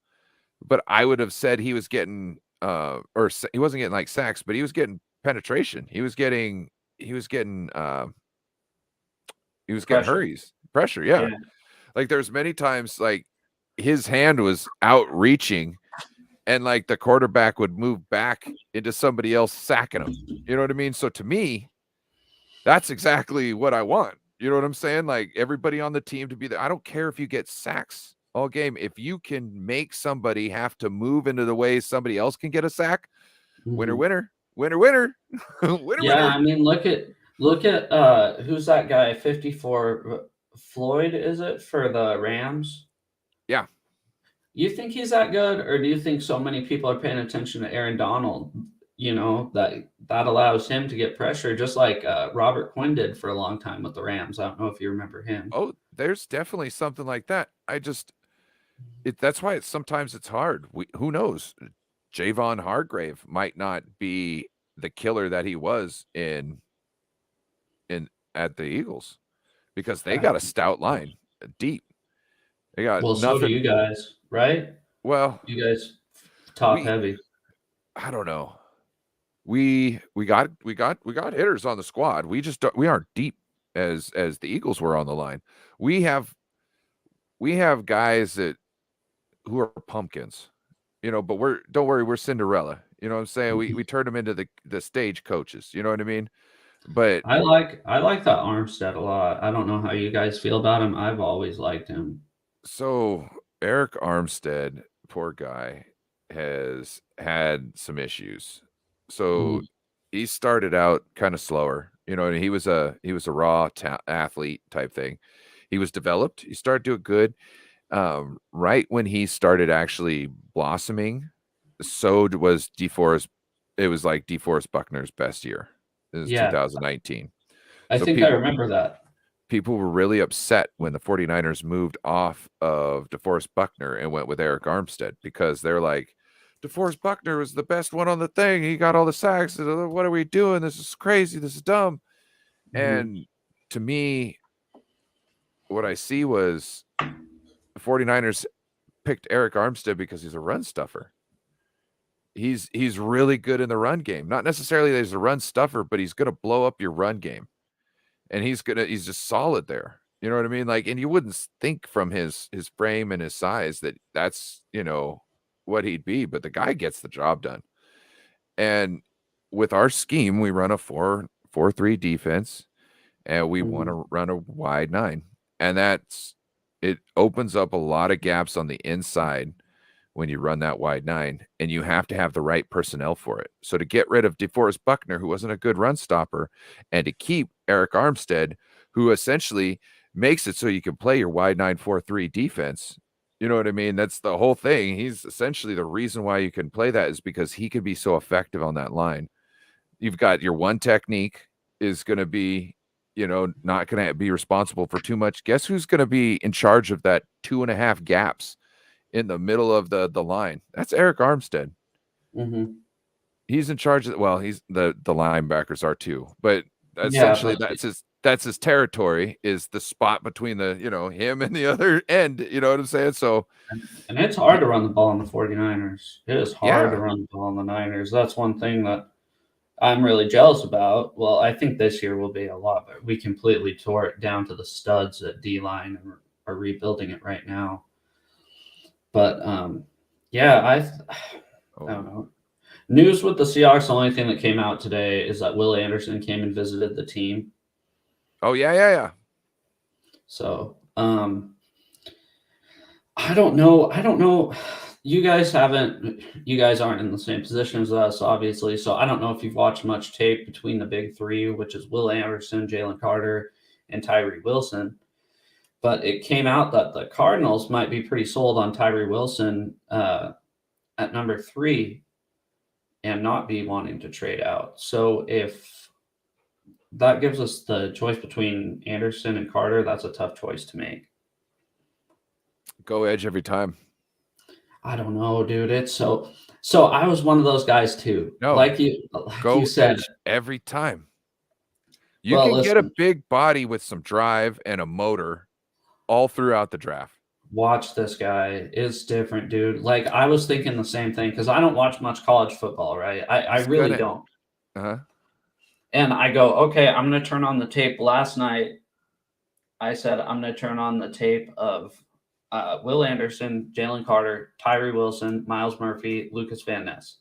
Speaker 1: but I would have said he was getting he wasn't getting like sacks, but he was getting penetration. He was getting
Speaker 2: Pressure.
Speaker 1: hurries, pressure. Yeah.
Speaker 2: Yeah.
Speaker 1: Like there's many times like his hand was outreaching and like the quarterback would move back into somebody else sacking him. You know what I mean? So to me, that's exactly what I want. You know what I'm saying? Like everybody on the team to be there. I don't care if you get sacks all game. If you can make somebody have to move into the way somebody else can get a sack, winner,
Speaker 2: Mhm.
Speaker 1: winner, winner, winner, winner,
Speaker 2: Yeah,
Speaker 1: winner.
Speaker 2: I mean, look at who's that guy? 54 Floyd, is it for the Rams?
Speaker 1: Yeah.
Speaker 2: You think he's that good, or do you think so many people are paying attention to Aaron Donald? You know that allows him to get pressure, just like Robert Quinn did for a long time with the Rams. I don't know if you remember him.
Speaker 1: Oh, there's definitely something like that. That's why sometimes it's hard. Who knows? Javon Hargrave might not be the killer that he was in at the Eagles because they
Speaker 2: Uh,
Speaker 1: got a stout line, deep. They got
Speaker 2: well, so do
Speaker 1: nothing.
Speaker 2: you guys, right?
Speaker 1: Well,
Speaker 2: You guys top
Speaker 1: we
Speaker 2: heavy.
Speaker 1: I don't know. We got hitters on the squad. We aren't deep as the Eagles were on the line. We have guys that who are pumpkins, but don't worry, we're Cinderella. You know what I'm saying? We turn them into the stage coaches. You know what I mean? But
Speaker 2: I like that Armstead a lot. I don't know how you guys feel about him. I've always liked him.
Speaker 1: so Eric Armstead, poor guy, has had some issues. So
Speaker 2: Mhm.
Speaker 1: he started out kind of slower. He was a raw athlete type thing. He was developed. He started doing good. Right when he started actually blossoming, so was DeForest. It was like DeForest Buckner's best year. It was
Speaker 2: Yeah,
Speaker 1: 2019.
Speaker 2: I
Speaker 1: So
Speaker 2: think I remember that.
Speaker 1: people were really upset when the 49ers moved off of DeForest Buckner and went with Eric Armstead because they're like, DeForest Buckner was the best one on the thing. He got all the sacks. What are we doing? This is crazy. This is dumb.
Speaker 2: Mhm.
Speaker 1: And to me, what I see was the 49ers picked Eric Armstead because he's a run stuffer. He's really good in the run game. Not necessarily that he's a run stuffer, but he's going to blow up your run game. And he's just solid there. You know what I mean? Like, and you wouldn't think from his frame and his size that that's, what he'd be, but the guy gets the job done. And with our scheme, we run a 4-4-3 defense and we want
Speaker 2: Mhm.
Speaker 1: to run a wide 9. And it opens up a lot of gaps on the inside when you run that wide 9, and you have to have the right personnel for it. So to get rid of DeForest Buckner, who wasn't a good run stopper, and to keep Eric Armstead, who essentially makes it so you can play your wide 9-4-3 defense. You know what I mean? That's the whole thing. He's essentially the reason why you can play that is because he can be so effective on that line. You've got your one technique is going to be, not going to be responsible for too much. Guess who's going to be in charge of that 2.5 gaps in the middle of the line? That's Eric Armstead.
Speaker 2: Mhm.
Speaker 1: He's in charge of, well, he's the linebackers are too, but
Speaker 2: Yeah,
Speaker 1: essentially
Speaker 2: but
Speaker 1: that's his territory, is the spot between the, him and the other end. You know what I'm saying? So,
Speaker 2: And it's hard to run the ball on the 49ers. It is hard to
Speaker 1: yeah,
Speaker 2: run the ball on the Niners. That's one thing that I'm really jealous about. Well, I think this year will be a lot better. We completely tore it down to the studs at D line and are rebuilding it right now. But yeah, I don't know. News with the Seahawks, the only thing that came out today is that Will Anderson came and visited the team.
Speaker 1: Oh, yeah.
Speaker 2: So I don't know. You guys aren't in the same position as us, obviously. So I don't know if you've watched much tape between the big three, which is Will Anderson, Jalen Carter, and Tyree Wilson. But it came out that the Cardinals might be pretty sold on Tyree Wilson at number 3 and not be wanting to trade out. So if that gives us the choice between Anderson and Carter, that's a tough choice to make.
Speaker 1: Go Edge every time.
Speaker 2: I don't know, dude. It's so I was one of those guys too.
Speaker 1: No,
Speaker 2: like you said,
Speaker 1: Edge every time. You can get a big body with some drive and a motor all throughout the draft.
Speaker 2: Watch this guy. It's different, dude. Like, I was thinking the same thing because I don't watch much college football, right? I really don't.
Speaker 1: Uh-huh.
Speaker 2: And I go, okay, I'm going to turn on the tape. Last night, I said I'm going to turn on the tape of Will Anderson, Jalen Carter, Tyree Wilson, Miles Murphy, Lucas Van Ness.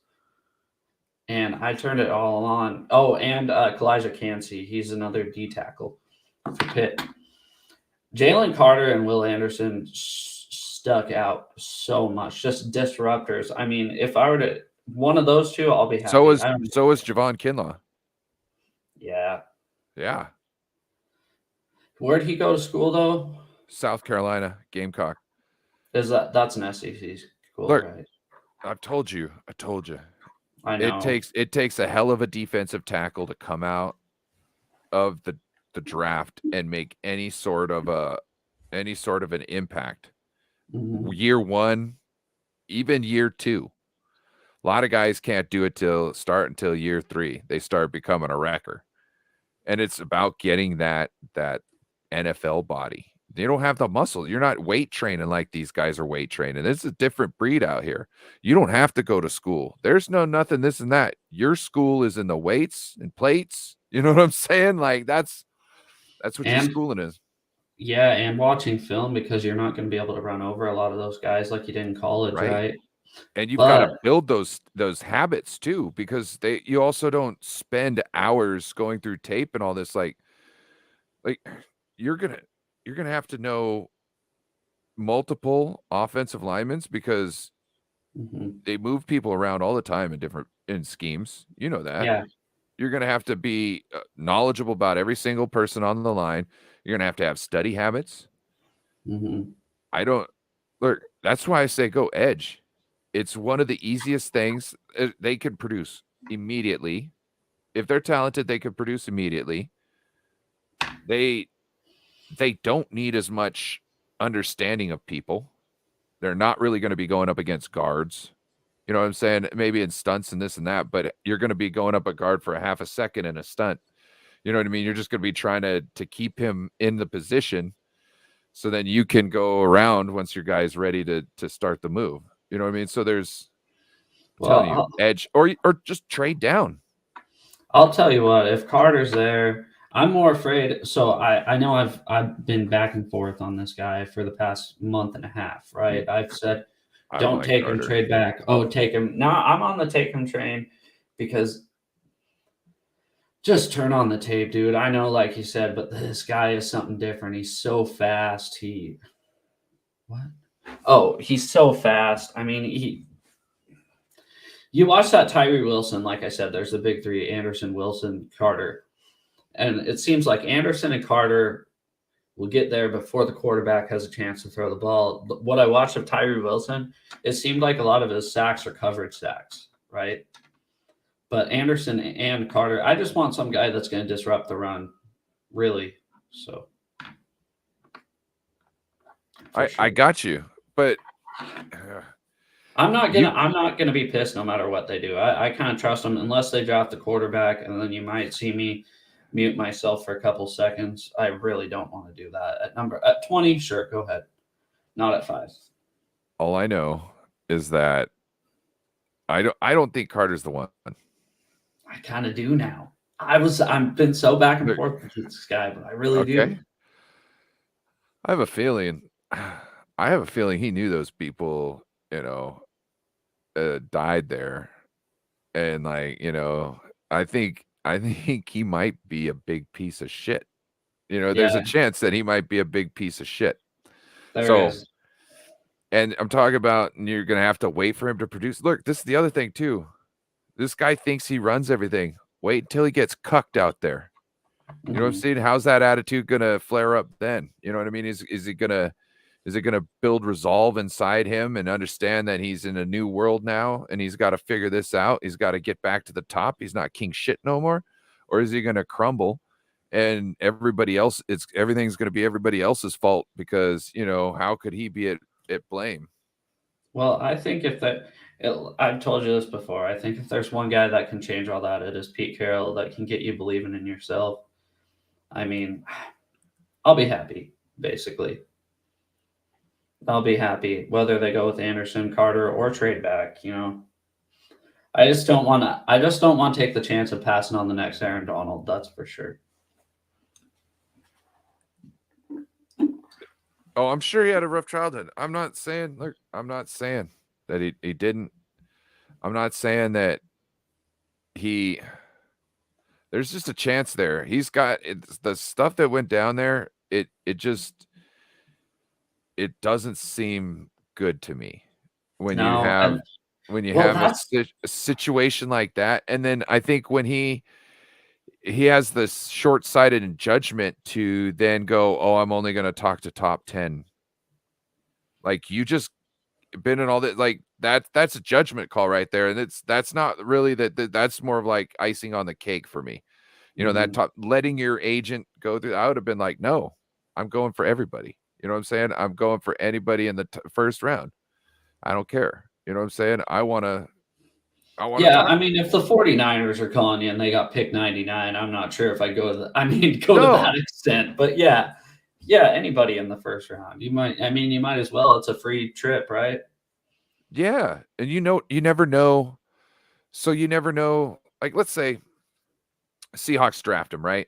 Speaker 2: And I turned it all on. Oh, and Kalijah Cansey. He's another D tackle for Pitt. Jalen Carter and Will Anderson stuck out so much. Just disruptors. I mean, if I were to one of those two, I'll be happy.
Speaker 1: So was Javon Kinlaw.
Speaker 2: Yeah.
Speaker 1: Yeah.
Speaker 2: Where'd he go to school though?
Speaker 1: South Carolina Gamecock.
Speaker 2: That's an SEC school,
Speaker 1: Look,
Speaker 2: right?
Speaker 1: I told you.
Speaker 2: I know.
Speaker 1: It takes a hell of a defensive tackle to come out of the draft and make any sort of an impact.
Speaker 2: Mm-hmm.
Speaker 1: Year 1, even year 2. A lot of guys can't do it until year 3. They start becoming a wrecker. And it's about getting that NFL body. They don't have the muscle. You're not weight training like these guys are weight training. It's a different breed out here. You don't have to go to school. There's nothing this and that. Your school is in the weights and plates. You know what I'm saying? Like that's what your schooling is.
Speaker 2: Yeah, and watching film because you're not going to be able to run over a lot of those guys like you did in college, right?
Speaker 1: And you've got to build those habits too, because you also don't spend hours going through tape and all this. Like you're gonna have to know multiple offensive linemen because they move people around all the time in schemes. You know that.
Speaker 2: Yeah.
Speaker 1: You're going to have to be knowledgeable about every single person on the line. You're going to have study habits.
Speaker 2: Mm-hmm.
Speaker 1: That's why I say go edge. It's one of the easiest things. They could produce immediately. If they're talented, they could produce immediately. They don't need as much understanding of people. They're not really going to be going up against guards. You know what I'm saying? Maybe in stunts and this and that, but you're going to be going up a guard for a half a second in a stunt. You know what I mean? You're just going to be trying to keep him in the position so then you can go around once your guy's ready to start the move. You know what I mean? So there's telling you edge or just trade down.
Speaker 2: I'll tell you what, if Carter's there, I'm more afraid. So I know I've been back and forth on this guy for the past month and a half, right? I've said, don't take him, trade back. Oh, take him. No, I'm on the take him train because just turn on the tape, dude. I know, like you said, but this guy is something different. He's so fast. He's so fast. I mean, you watch that Tyree Wilson, like I said, there's the big three, Anderson, Wilson, Carter. And it seems like Anderson and Carter will get there before the quarterback has a chance to throw the ball. What I watched of Tyree Wilson, it seemed like a lot of his sacks are coverage sacks, right? But Anderson and Carter, I just want some guy that's going to disrupt the run, really. So
Speaker 1: I got you, but
Speaker 2: I'm not gonna be pissed no matter what they do. I kind of trust them unless they draft the quarterback, and then you might see me mute myself for a couple seconds. I really don't want to do that. At 20, sure, go ahead. Not at 5.
Speaker 1: All I know is that I don't think Carter's the one.
Speaker 2: I kind of do now. I've been so back and
Speaker 1: Look,
Speaker 2: forth with this guy, but I really
Speaker 1: okay.
Speaker 2: do.
Speaker 1: I have a feeling. I have a feeling he knew those people, died there, and like, I think he might be a big piece of shit. There's a
Speaker 2: Yeah,
Speaker 1: chance that he might be a big piece of shit.
Speaker 2: there
Speaker 1: So,
Speaker 2: is.
Speaker 1: and I'm talking about, and you're gonna have to wait for him to produce. Look, this is the other thing too. This guy thinks he runs everything. Wait until he gets cucked out there. You know what I'm
Speaker 2: Mhm.
Speaker 1: saying? How's that attitude gonna flare up then? You know what I mean? Is it gonna build resolve inside him and understand that he's in a new world now and he's got to figure this out? He's got to get back to the top. He's not king shit no more. Or is he gonna crumble and everything's gonna be everybody else's fault because how could he be at blame?
Speaker 2: Well, I think I've told you this before. I think if there's one guy that can change all that, it is Pete Carroll that can get you believing in yourself. I mean, I'll be happy, basically. I'll be happy whether they go with Anderson, Carter, or trade back. I just don't want to. I just don't want to take the chance of passing on the next Aaron Donald. That's for sure.
Speaker 1: Oh, I'm sure he had a rough childhood. I'm not saying that he didn't. I'm not saying that he there's just a chance there. He's got the stuff that went down there. It doesn't seem good to me when you
Speaker 2: No,
Speaker 1: have
Speaker 2: and that's
Speaker 1: a situation like that. And then I think when he has this short-sighted in judgment to then go, oh, I'm only going to talk to top 10. Like, you just been in all that, like that's a judgment call right there. And that's not really that's more of like icing on the cake for me. That
Speaker 2: mhm.
Speaker 1: letting your agent go through, I would have been like, no, I'm going for everybody. You know what I'm saying? I'm going for anybody in the first round. I don't care. You know what I'm saying? I want to
Speaker 2: Yeah,
Speaker 1: talk.
Speaker 2: I mean, if the 49ers are calling you and they got pick 99, I'm not sure if I go go to that
Speaker 1: No.
Speaker 2: extent. But yeah, anybody in the first round. You might as well. It's a free trip, right?
Speaker 1: Yeah. And you never know. So you never know. Like, let's say Seahawks draft him, right?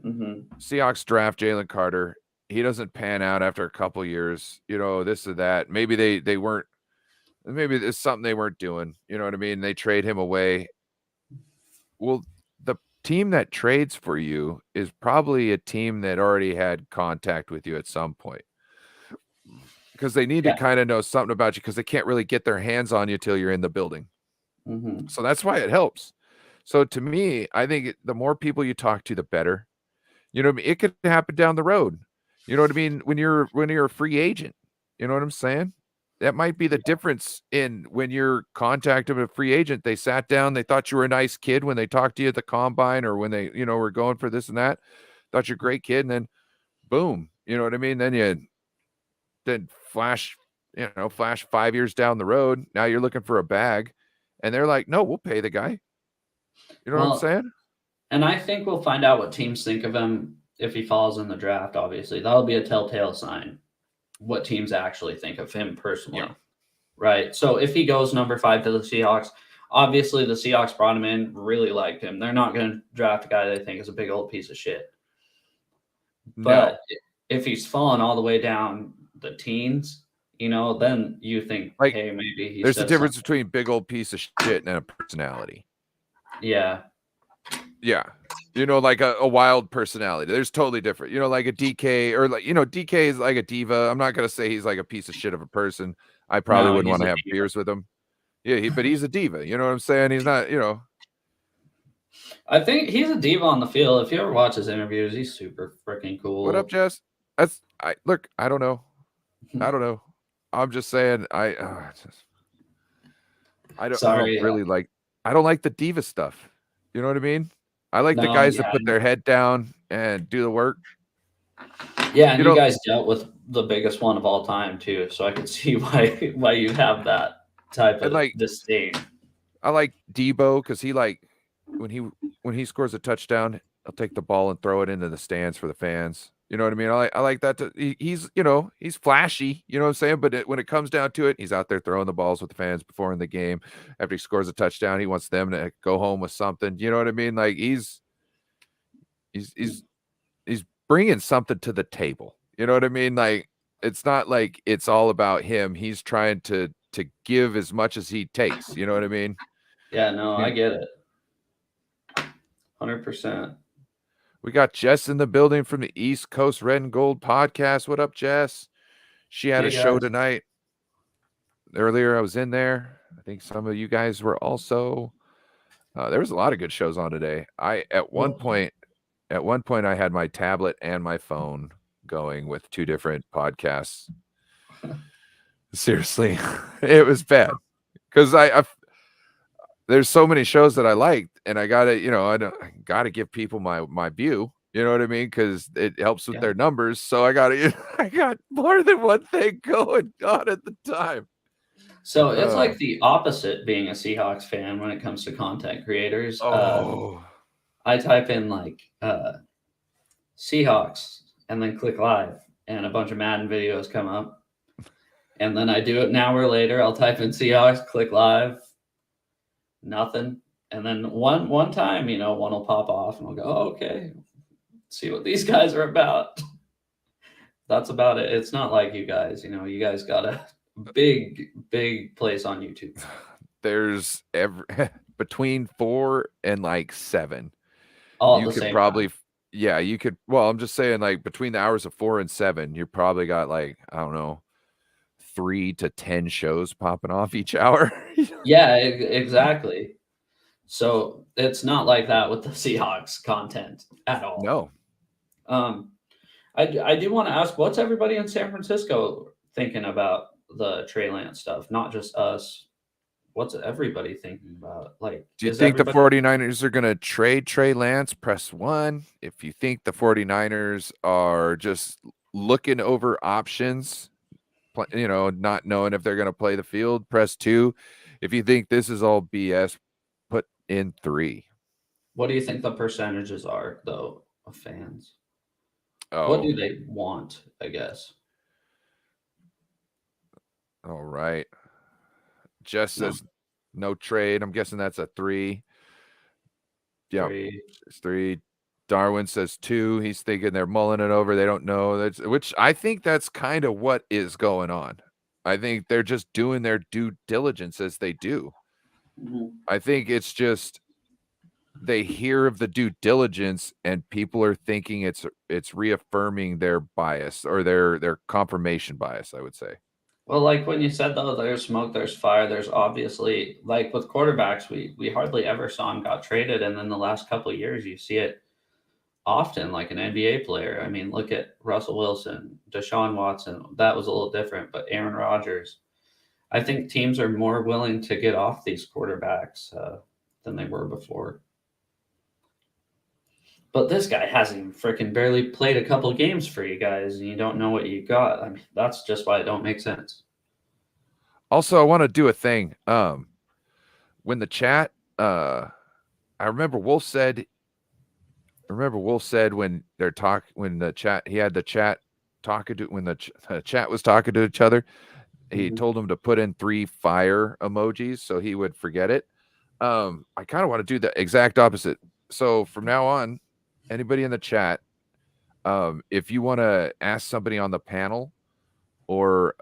Speaker 2: Mhm.
Speaker 1: Seahawks draft Jalen Carter. He doesn't pan out after a couple years, this or that. Maybe they weren't, maybe it's something they weren't doing. You know what I mean? They trade him away. Well, the team that trades for you is probably a team that already had contact with you at some point, because they need to
Speaker 2: Yeah.
Speaker 1: kind of know something about you, because they can't really get their hands on you till you're in the building.
Speaker 2: Mhm.
Speaker 1: So that's why it helps. So to me, I think the more people you talk to, the better. You know what I mean? It could happen down the road. You know what I mean? When you're a free agent, you know what I'm saying? That might be the difference in when you're contacting a free agent. They sat down, they thought you were a nice kid when they talked to you at the combine, or when they, were going for this and that. Thought you're a great kid, and then boom, you know what I mean? Then flash 5 years down the road. Now you're looking for a bag, and they're like, no, we'll pay the guy. You know what I'm
Speaker 2: Well,
Speaker 1: saying?
Speaker 2: and I think we'll find out what teams think of him if he falls in the draft. Obviously, that'll be a telltale sign what teams actually think of him
Speaker 1: Yeah.
Speaker 2: personally. Right. So if he goes number 5 to the Seahawks, obviously the Seahawks brought him in, really liked him. They're not going to draft a guy they think is a big old piece of shit.
Speaker 1: No.
Speaker 2: But if he's fallen all the way down the teens, then you think,
Speaker 1: Like,
Speaker 2: hey, maybe he
Speaker 1: there's a
Speaker 2: says
Speaker 1: difference
Speaker 2: something.
Speaker 1: between big old piece of shit and a personality.
Speaker 2: Yeah.
Speaker 1: Yeah. Like a wild personality. There's totally different. Like a DK, or like, DK is like a diva. I'm not going to say he's like a piece of shit of a person. I probably
Speaker 2: No,
Speaker 1: wouldn't
Speaker 2: he's
Speaker 1: want
Speaker 2: a
Speaker 1: to have
Speaker 2: diva.
Speaker 1: beers with him. Yeah, but he's a diva. You know what I'm saying? He's not,
Speaker 2: I think he's a diva on the field. If you ever watch his interviews, he's super freaking
Speaker 1: what up,
Speaker 2: cool.
Speaker 1: Jess? Look, I don't know. I'm just saying,
Speaker 2: Sorry.
Speaker 1: I don't like the diva stuff. You know what I mean? I like the
Speaker 2: No,
Speaker 1: guys that
Speaker 2: yeah.
Speaker 1: put their head down and do the work.
Speaker 2: Yeah, and you guys dealt with the biggest one of all time too, so I could see why you have that type
Speaker 1: And
Speaker 2: of
Speaker 1: like,
Speaker 2: disdain.
Speaker 1: I like Debo because he, like, when he scores a touchdown, He'll take the ball and throw it into the stands for the fans. You know what I mean? I like that. He's he's flashy. You know what I'm saying? But when it comes down to it, he's out there throwing the balls with the fans before in the game. After he scores a touchdown, he wants them to go home with something. You know what I mean? Like he's bringing something to the table. You know what I mean? Like it's not like it's all about him. He's trying to give as much as he takes. You know what I mean?
Speaker 2: Yeah, no, I get it. 100%.
Speaker 1: We got Jess in the building from the East Coast Red and Gold podcast. What up, Jess? She had a show tonight. Earlier, I was in there. I think some of you guys were also. There was a lot of good shows on today. At one point, I had my tablet and my phone going with two different podcasts. Seriously, it was bad because there's so many shows that I liked, and I gotta give people my view. You know what I mean? Because it helps with their numbers. So I got more than one thing going on at the time.
Speaker 2: So it's like the opposite being a Seahawks fan when it comes to content creators. I type in like Seahawks and then click live, and a bunch of Madden videos come up. And then I do it an hour later. I'll type in Seahawks, click live, nothing. And then one time, one will pop off, and I'll go, oh, okay, see what these guys are about. That's about it. It's not like you guys. You guys got a big place on YouTube.
Speaker 1: There's between 4 and like 7.
Speaker 2: All you could probably
Speaker 1: time. Yeah, you could. Well, I'm just saying, like between the hours of 4 and 7, you probably got like, I don't know, 3 to 10 shows popping off each hour.
Speaker 2: Yeah, exactly. So it's not like that with the Seahawks content at all.
Speaker 1: No.
Speaker 2: I do want to ask, what's everybody in San Francisco thinking about the Trey Lance stuff? Not just us. What's everybody thinking about? Like,
Speaker 1: do you think the 49ers are going to trade Trey Lance? Press 1. If you think the 49ers are just looking over options, not knowing if they're going to play the field, press 2. If you think this is all BS, put in 3.
Speaker 2: What do you think the percentages are, though, of fans?
Speaker 1: Oh.
Speaker 2: What do they want, I guess?
Speaker 1: All right. Jess says no trade. I'm guessing that's a 3. Yeah, it's 3. Darwin says 2. He's thinking they're mulling it over. They don't know. Which I think that's kind of what is going on. I think they're just doing their due diligence as they do.
Speaker 2: Mm-hmm.
Speaker 1: I think it's just they hear of the due diligence and people are thinking it's reaffirming their bias or their confirmation bias, I would say.
Speaker 2: Well, like when you said, though, there's smoke, there's fire. There's obviously, like with quarterbacks, we hardly ever saw him got traded. And then the last couple of years, you see it often, like an NBA player. I mean, look at Russell Wilson, Deshaun Watson. That was a little different, but Aaron Rodgers. I think teams are more willing to get off these quarterbacks than they were before. But this guy hasn't even freaking barely played a couple games for you guys, and you don't know what you got. I mean, that's just why it don't make sense.
Speaker 1: Also, I want to do a thing. When the chat, I remember Wolf said when the chat, he had the chat talking to, when the chat was talking to each other, he told them to put in 3 fire emojis so he would forget it. I kind of want to do the exact opposite. So from now on, anybody in the chat, if you want to ask somebody on the panel or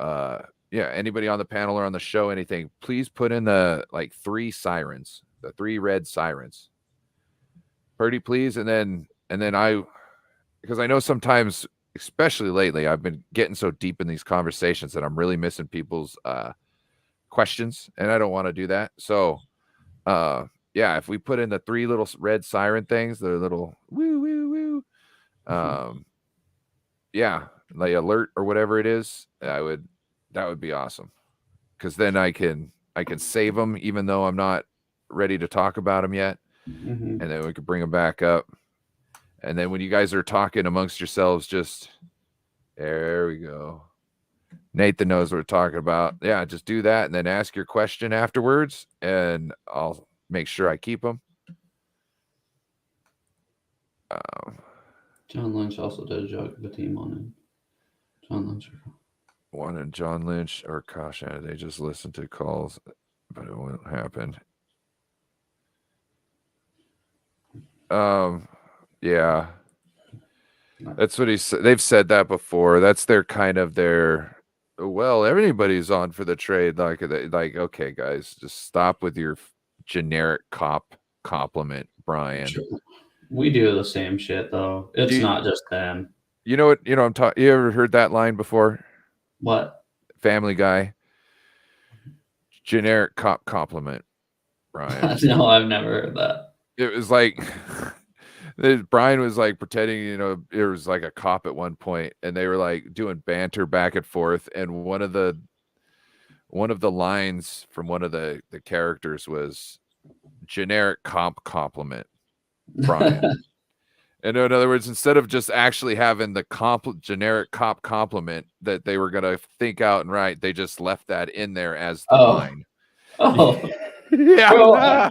Speaker 1: anybody on the panel or on the show, anything, please put in the 3 sirens, the 3 red sirens. Pretty please. And then because I know sometimes, especially lately, I've been getting so deep in these conversations that I'm really missing people's questions, and I don't want to do that. So if we put in the 3 little red siren things, the little woo woo woo, like alert or whatever it is, that would be awesome. Because then I can save them even though I'm not ready to talk about them yet, and then we could bring them back up. And then when you guys are talking amongst yourselves, just there we go. Nathan knows what we're talking about. Yeah, just do that and then ask your question afterwards, and I'll make sure I keep them.
Speaker 2: John Lynch also did a joke of a team on him. John Lynch.
Speaker 1: One and John Lynch or caution. They just listened to calls, but it won't happen. Yeah. That's what he said. They've said that before. That's their kind of their. Well, everybody's on for the trade. Like, okay, guys, just stop with your generic cop compliment, Brian.
Speaker 2: We do the same shit though. It's not just them.
Speaker 1: You know what? I'm talking. You ever heard that line before?
Speaker 2: What?
Speaker 1: Family Guy. Generic cop compliment, Brian.
Speaker 2: No, I've never heard that.
Speaker 1: It was like Brian was like pretending, it was like a cop at one point, and they were like doing banter back and forth. And one of the lines from one of the characters was generic cop compliment, Brian. And in other words, instead of just actually having the generic cop compliment that they were going to think out and write, they just left that in there as the line.
Speaker 2: Oh,
Speaker 1: yeah.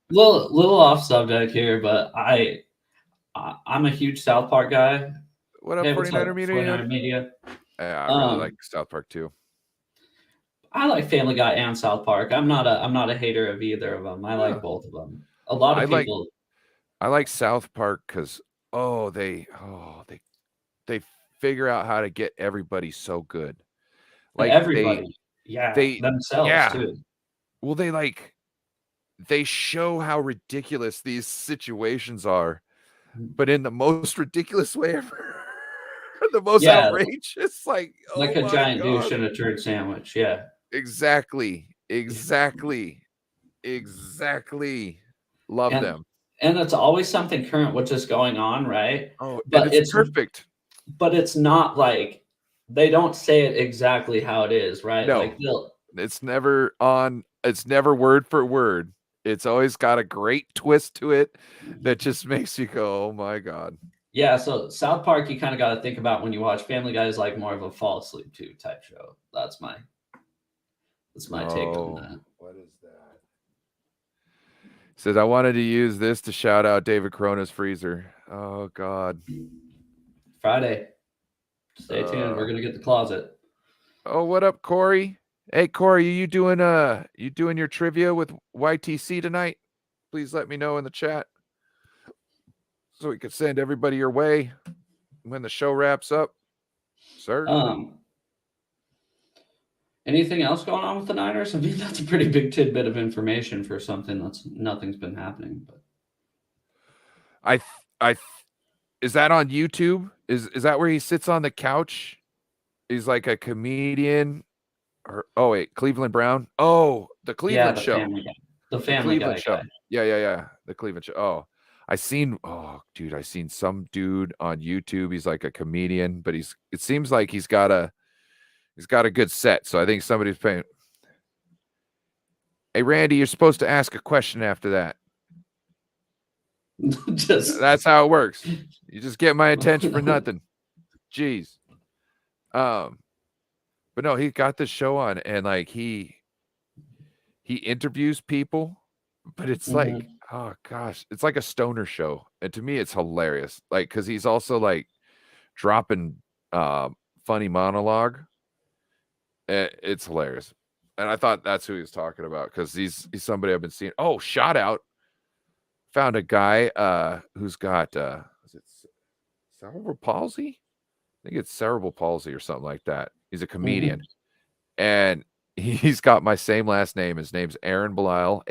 Speaker 2: Bro, little off subject here, but I'm a huge South Park guy.
Speaker 1: What up, 49er
Speaker 2: Media?
Speaker 1: Yeah, I really like South Park too.
Speaker 2: I like Family Guy and South Park. I'm not a hater of either of them. I like both of them. A lot of people.
Speaker 1: I like South Park because they figure out how to get everybody so good. Like
Speaker 2: everybody, themselves too.
Speaker 1: Well, they show how ridiculous these situations are, but in the most ridiculous way ever. The most outrageous, like
Speaker 2: a giant douche in a turd sandwich. Yeah,
Speaker 1: exactly. Love them.
Speaker 2: And it's always something current which is going on, right?
Speaker 1: Oh, but it's perfect.
Speaker 2: But it's not like they don't say it exactly how it is, right?
Speaker 1: No,
Speaker 2: like
Speaker 1: it's never word for word. It's always got a great twist to it that just makes you go, oh my God.
Speaker 2: Yeah, so South Park, you kind of got to think about when you watch. Family Guy is like more of a fall asleep to type show. That's my take on that.
Speaker 1: What is that? Says I wanted to use this to shout out David Corona's freezer. Oh God.
Speaker 2: Friday. Stay tuned. We're gonna get the closet.
Speaker 1: Oh, what up, Corey? Hey, Corey, you doing your trivia with YTC tonight? Please let me know in the chat so we can send everybody your way when the show wraps up, sir.
Speaker 2: Anything else going on with the Niners? I mean, that's a pretty big tidbit of information for something that's nothing's been happening. But
Speaker 1: is that on YouTube? Is that where he sits on the couch? He's like a comedian. Or wait, Cleveland Brown. Oh, the Cleveland show.
Speaker 2: The Family Guy
Speaker 1: show. Yeah. The Cleveland show. Oh, I seen some dude on YouTube. He's like a comedian, but it seems like he's got a good set. So I think somebody's paying. Hey, Randy, you're supposed to ask a question after that. That's how it works. You just get my attention for nothing. Jeez. But no, he got this show on, and like he interviews people, but it's like, oh gosh, it's like a stoner show. And to me, it's hilarious. Like, cause he's also like dropping funny monologue. It's hilarious. And I thought that's who he was talking about, because he's somebody I've been seeing. Oh, shout out. Found a guy who's got is it cerebral palsy? I think it's cerebral palsy or something like that. He's a comedian, and he's got my same last name. His name's Aaron Belisle,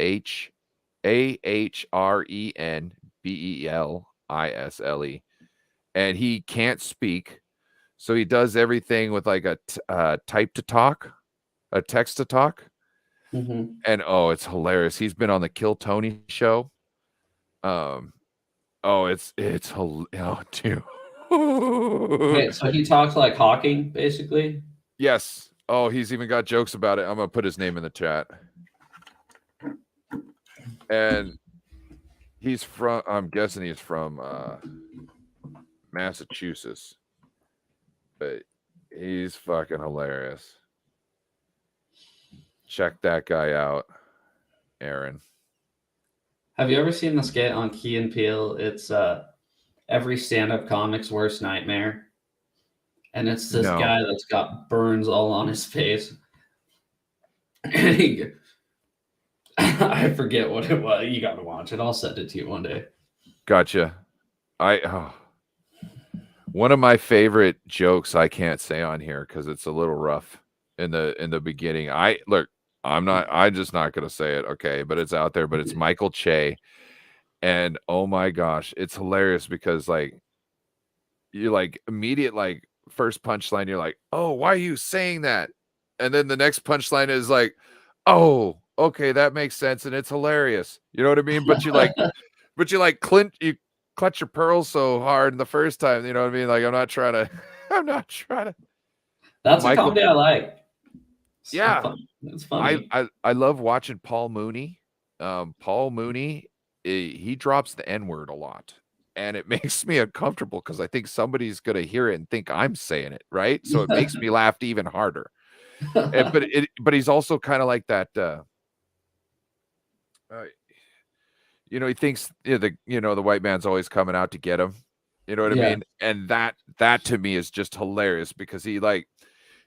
Speaker 1: Ahrenbellisle, and he can't speak, so he does everything with like a text to talk, and it's hilarious. He's been on the Kill Tony show. It's dude.
Speaker 2: Okay, so he talks like Hawking, basically.
Speaker 1: Yes. Oh, he's even got jokes about it. I'm gonna put his name in the chat. And I'm guessing he's from Massachusetts, but he's fucking hilarious. Check that guy out, Aaron.
Speaker 2: Have you ever seen the skit on Key and Peele? It's every stand-up comic's worst nightmare, and it's this
Speaker 1: No.
Speaker 2: guy that's got burns all on his face. And I forget what it was. You got to watch it. I'll send it to you one day.
Speaker 1: Gotcha. One of my favorite jokes I can't say on here because it's a little rough in the beginning. I'm just not gonna say it, okay, but it's out there, but it's Michael Che. And oh my gosh, it's hilarious because like you like immediate like first punchline, you're like, oh, why are you saying that? And then the next punchline is like, oh, okay, that makes sense, and it's hilarious. You know what I mean? But you like clutch your pearls so hard the first time, you know what I mean? Like I'm not trying to
Speaker 2: That's a
Speaker 1: Michael.
Speaker 2: comedy I like. So
Speaker 1: Yeah.
Speaker 2: fun. It's funny.
Speaker 1: I love watching Paul Mooney. Paul Mooney, he drops the N-word a lot. And it makes me uncomfortable because I think somebody's gonna hear it and think I'm saying it, right? So it makes me laugh even harder. But he's also kind of like that. He thinks the white man's always coming out to get him. You know what I
Speaker 2: Yeah.
Speaker 1: mean? And that to me is just hilarious because he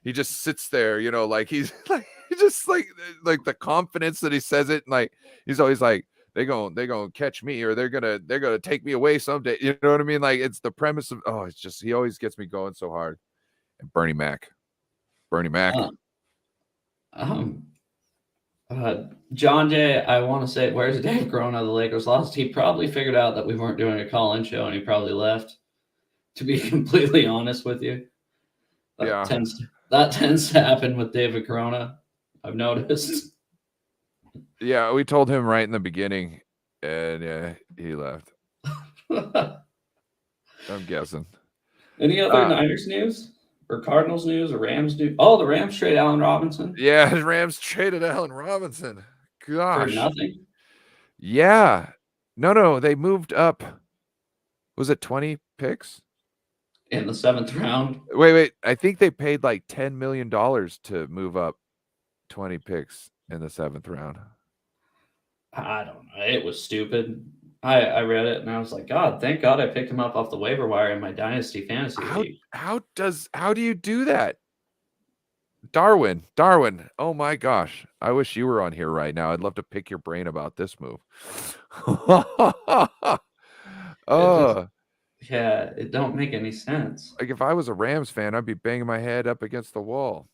Speaker 1: just sits there, like he's like he just like the confidence that he says it, and like he's always like they gonna catch me, or they're gonna take me away someday. You know what I mean? Like it's the premise of it's just he always gets me going so hard. And Bernie Mac.
Speaker 2: Um, John Jay, I want to say, where's Dave Corona? The Lakers lost. He probably figured out that we weren't doing a call-in show, and he probably left. To be completely honest with you,
Speaker 1: Yeah.
Speaker 2: that tends to happen with David Corona. I've noticed.
Speaker 1: Yeah, we told him right in the beginning, and yeah, he left. I'm guessing.
Speaker 2: Any other Niners news or Cardinals news or Rams news? Oh, the Rams trade Allen Robinson.
Speaker 1: Yeah, the Rams traded Allen Robinson. Gosh.
Speaker 2: For nothing?
Speaker 1: Yeah. No, they moved up. Was it 20 picks?
Speaker 2: In the 7th round?
Speaker 1: Wait. I think they paid like $10 million to move up 20 picks in the 7th round.
Speaker 2: I don't know. It was stupid. I read it and I was like, God, thank God I picked him up off the waiver wire in my Dynasty Fantasy League.
Speaker 1: How do you do that? Darwin. Oh my gosh. I wish you were on here right now. I'd love to pick your brain about this move.
Speaker 2: Yeah, it don't make any sense.
Speaker 1: Like if I was a Rams fan, I'd be banging my head up against the wall.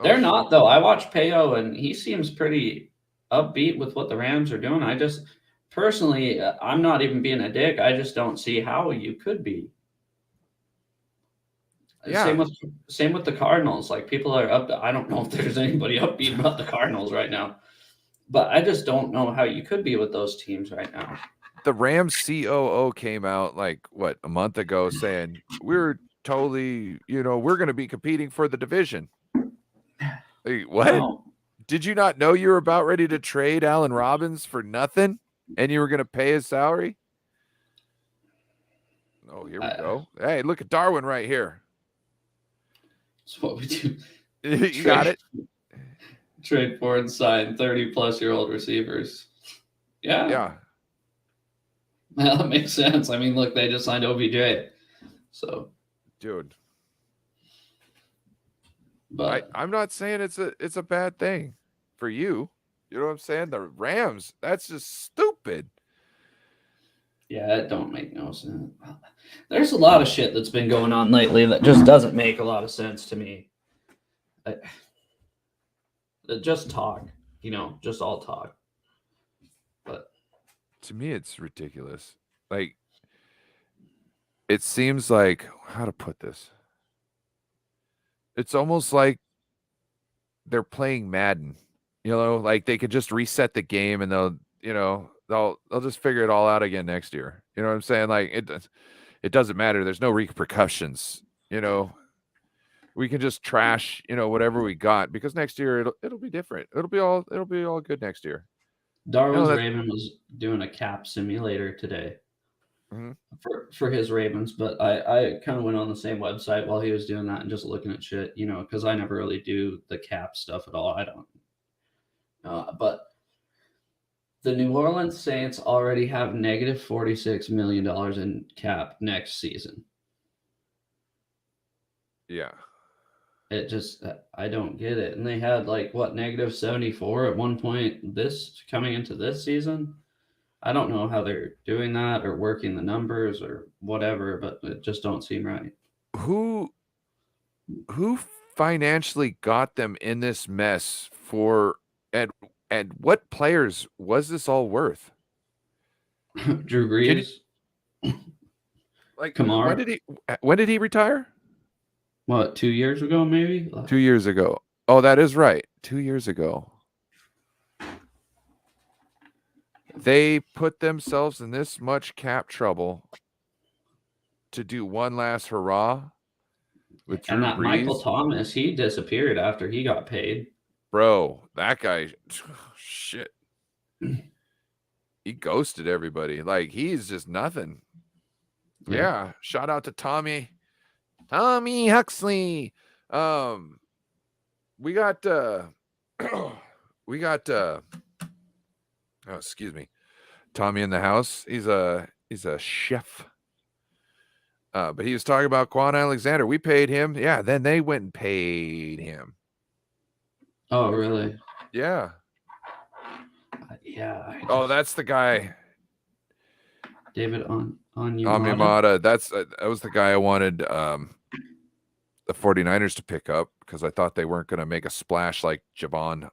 Speaker 2: They're not though. I watched Peo and he seems pretty upbeat with what the Rams are doing. I just personally, I'm not even being a dick. I just don't see how you could be.
Speaker 1: Yeah.
Speaker 2: Same with the Cardinals. Like people are up. I don't know if there's anybody upbeat about the Cardinals right now, but I just don't know how you could be with those teams right now.
Speaker 1: The Rams COO came out like a month ago saying we're totally, we're going to be competing for the division. Like, what?
Speaker 2: No.
Speaker 1: Did you not know you were about ready to trade Allen Robinson for nothing, and you were going to pay his salary? Oh, here we go. Hey, look at Darwin right here.
Speaker 2: That's what we do.
Speaker 1: You got it.
Speaker 2: Trade for and sign 30-plus-year-old receivers. Yeah.
Speaker 1: Yeah.
Speaker 2: Well, that makes sense. I mean, look, they just signed OBJ. So,
Speaker 1: dude.
Speaker 2: But
Speaker 1: I'm not saying it's a bad thing for you. You know what I'm saying? The Rams, that's just stupid.
Speaker 2: Yeah, it don't make no sense. There's a lot of shit that's been going on lately that just doesn't make a lot of sense to me. Just talk, just all talk. But
Speaker 1: to me, it's ridiculous. Like, it seems like, how to put this? It's almost like they're playing Madden, like they could just reset the game and they'll just figure it all out again next year. You know what I'm saying? Like it doesn't matter. There's no repercussions. We can just trash, whatever we got because next year it'll be different. It'll be all good next year.
Speaker 2: Darwin's Raven was doing a cap simulator today. Mm-hmm. For his Ravens, but I kind of went on the same website while he was doing that and just looking at shit, because I never really do the cap stuff at all. I don't. But The New Orleans Saints already have negative $46 million in cap next season.
Speaker 1: Yeah.
Speaker 2: It just, I don't get it. And they had like what, negative 74 at one point this coming into this season. I don't know how they're doing that or working the numbers or whatever, but it just don't seem right.
Speaker 1: Who financially got them in this mess for and what players was this all worth?
Speaker 2: Drew
Speaker 1: Can you,
Speaker 2: Brees,
Speaker 1: like
Speaker 2: Kamara,
Speaker 1: when did he retire?
Speaker 2: what, 2 years ago, maybe?
Speaker 1: 2 years ago. Oh, that is right. 2 years ago. They put themselves in this much cap trouble to do one last hurrah with
Speaker 2: And
Speaker 1: Drew
Speaker 2: that Michael
Speaker 1: Brees.
Speaker 2: Thomas, he disappeared after he got paid.
Speaker 1: Bro, that guy, shit. He ghosted everybody. Like, he's just nothing. Yeah. Shout out to Tommy Huxley. We got oh, excuse me, Tommy in the house. He's a chef. But he was talking about Quan Alexander. We paid him. Yeah, then they went and paid him.
Speaker 2: Oh, really?
Speaker 1: Yeah.
Speaker 2: Yeah.
Speaker 1: Oh, that's the guy.
Speaker 2: David on
Speaker 1: Onyemata. That was the guy I wanted the 49ers to pick up because I thought they weren't going to make a splash like Javon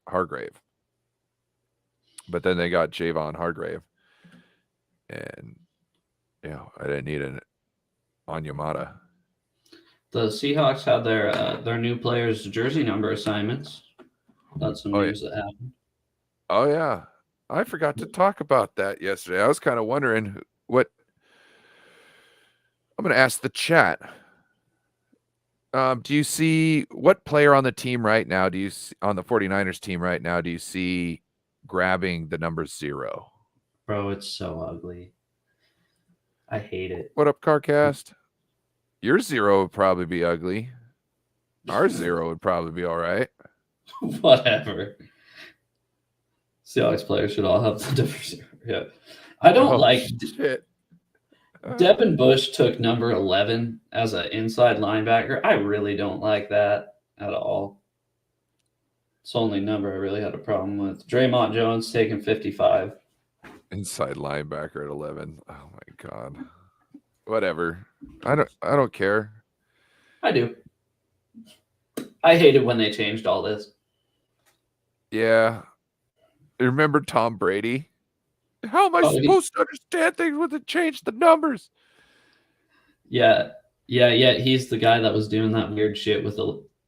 Speaker 1: Hargrave. But then they got Javon Hargrave. And I didn't need an Onyemata.
Speaker 2: The Seahawks had their new players' jersey number assignments. That's some news that happened.
Speaker 1: Oh, yeah. I forgot to talk about that yesterday. I was kind of wondering what I'm going to ask the chat. Do you see what player on the team right now? Do you see, on the 49ers team right now? Do you see grabbing the number 0?
Speaker 2: Bro, it's so ugly. I hate it.
Speaker 1: What up, Carcast? Your 0 would probably be ugly. Our 0 would probably be all right.
Speaker 2: Whatever. Seahawks players should all have the number 0. Yeah. I don't like
Speaker 1: shit.
Speaker 2: Devin Bush took number 11 as an inside linebacker. I really don't like that at all. It's the only number I really had a problem with. Draymond Jones taking 55.
Speaker 1: Inside linebacker at 11. Oh my god. Whatever. I don't care.
Speaker 2: I do. I hated when they changed all this.
Speaker 1: Yeah. Remember Tom Brady? How am I supposed to understand things when they change the numbers?
Speaker 2: Yeah. He's the guy that was doing that weird shit with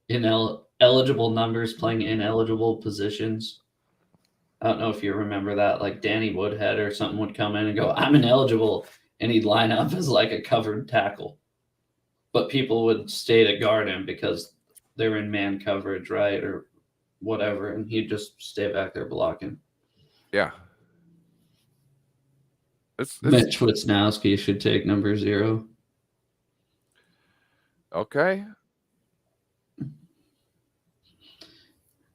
Speaker 2: ineligible numbers playing ineligible positions. I don't know if you remember that. Like Danny Woodhead or something would come in and go, "I'm ineligible," and he'd line up as like a covered tackle. But people would stay to guard him because they were in man coverage, right? Or whatever. And he'd just stay back there blocking.
Speaker 1: Yeah.
Speaker 2: Mitch Wisnowski should take number 0.
Speaker 1: Okay.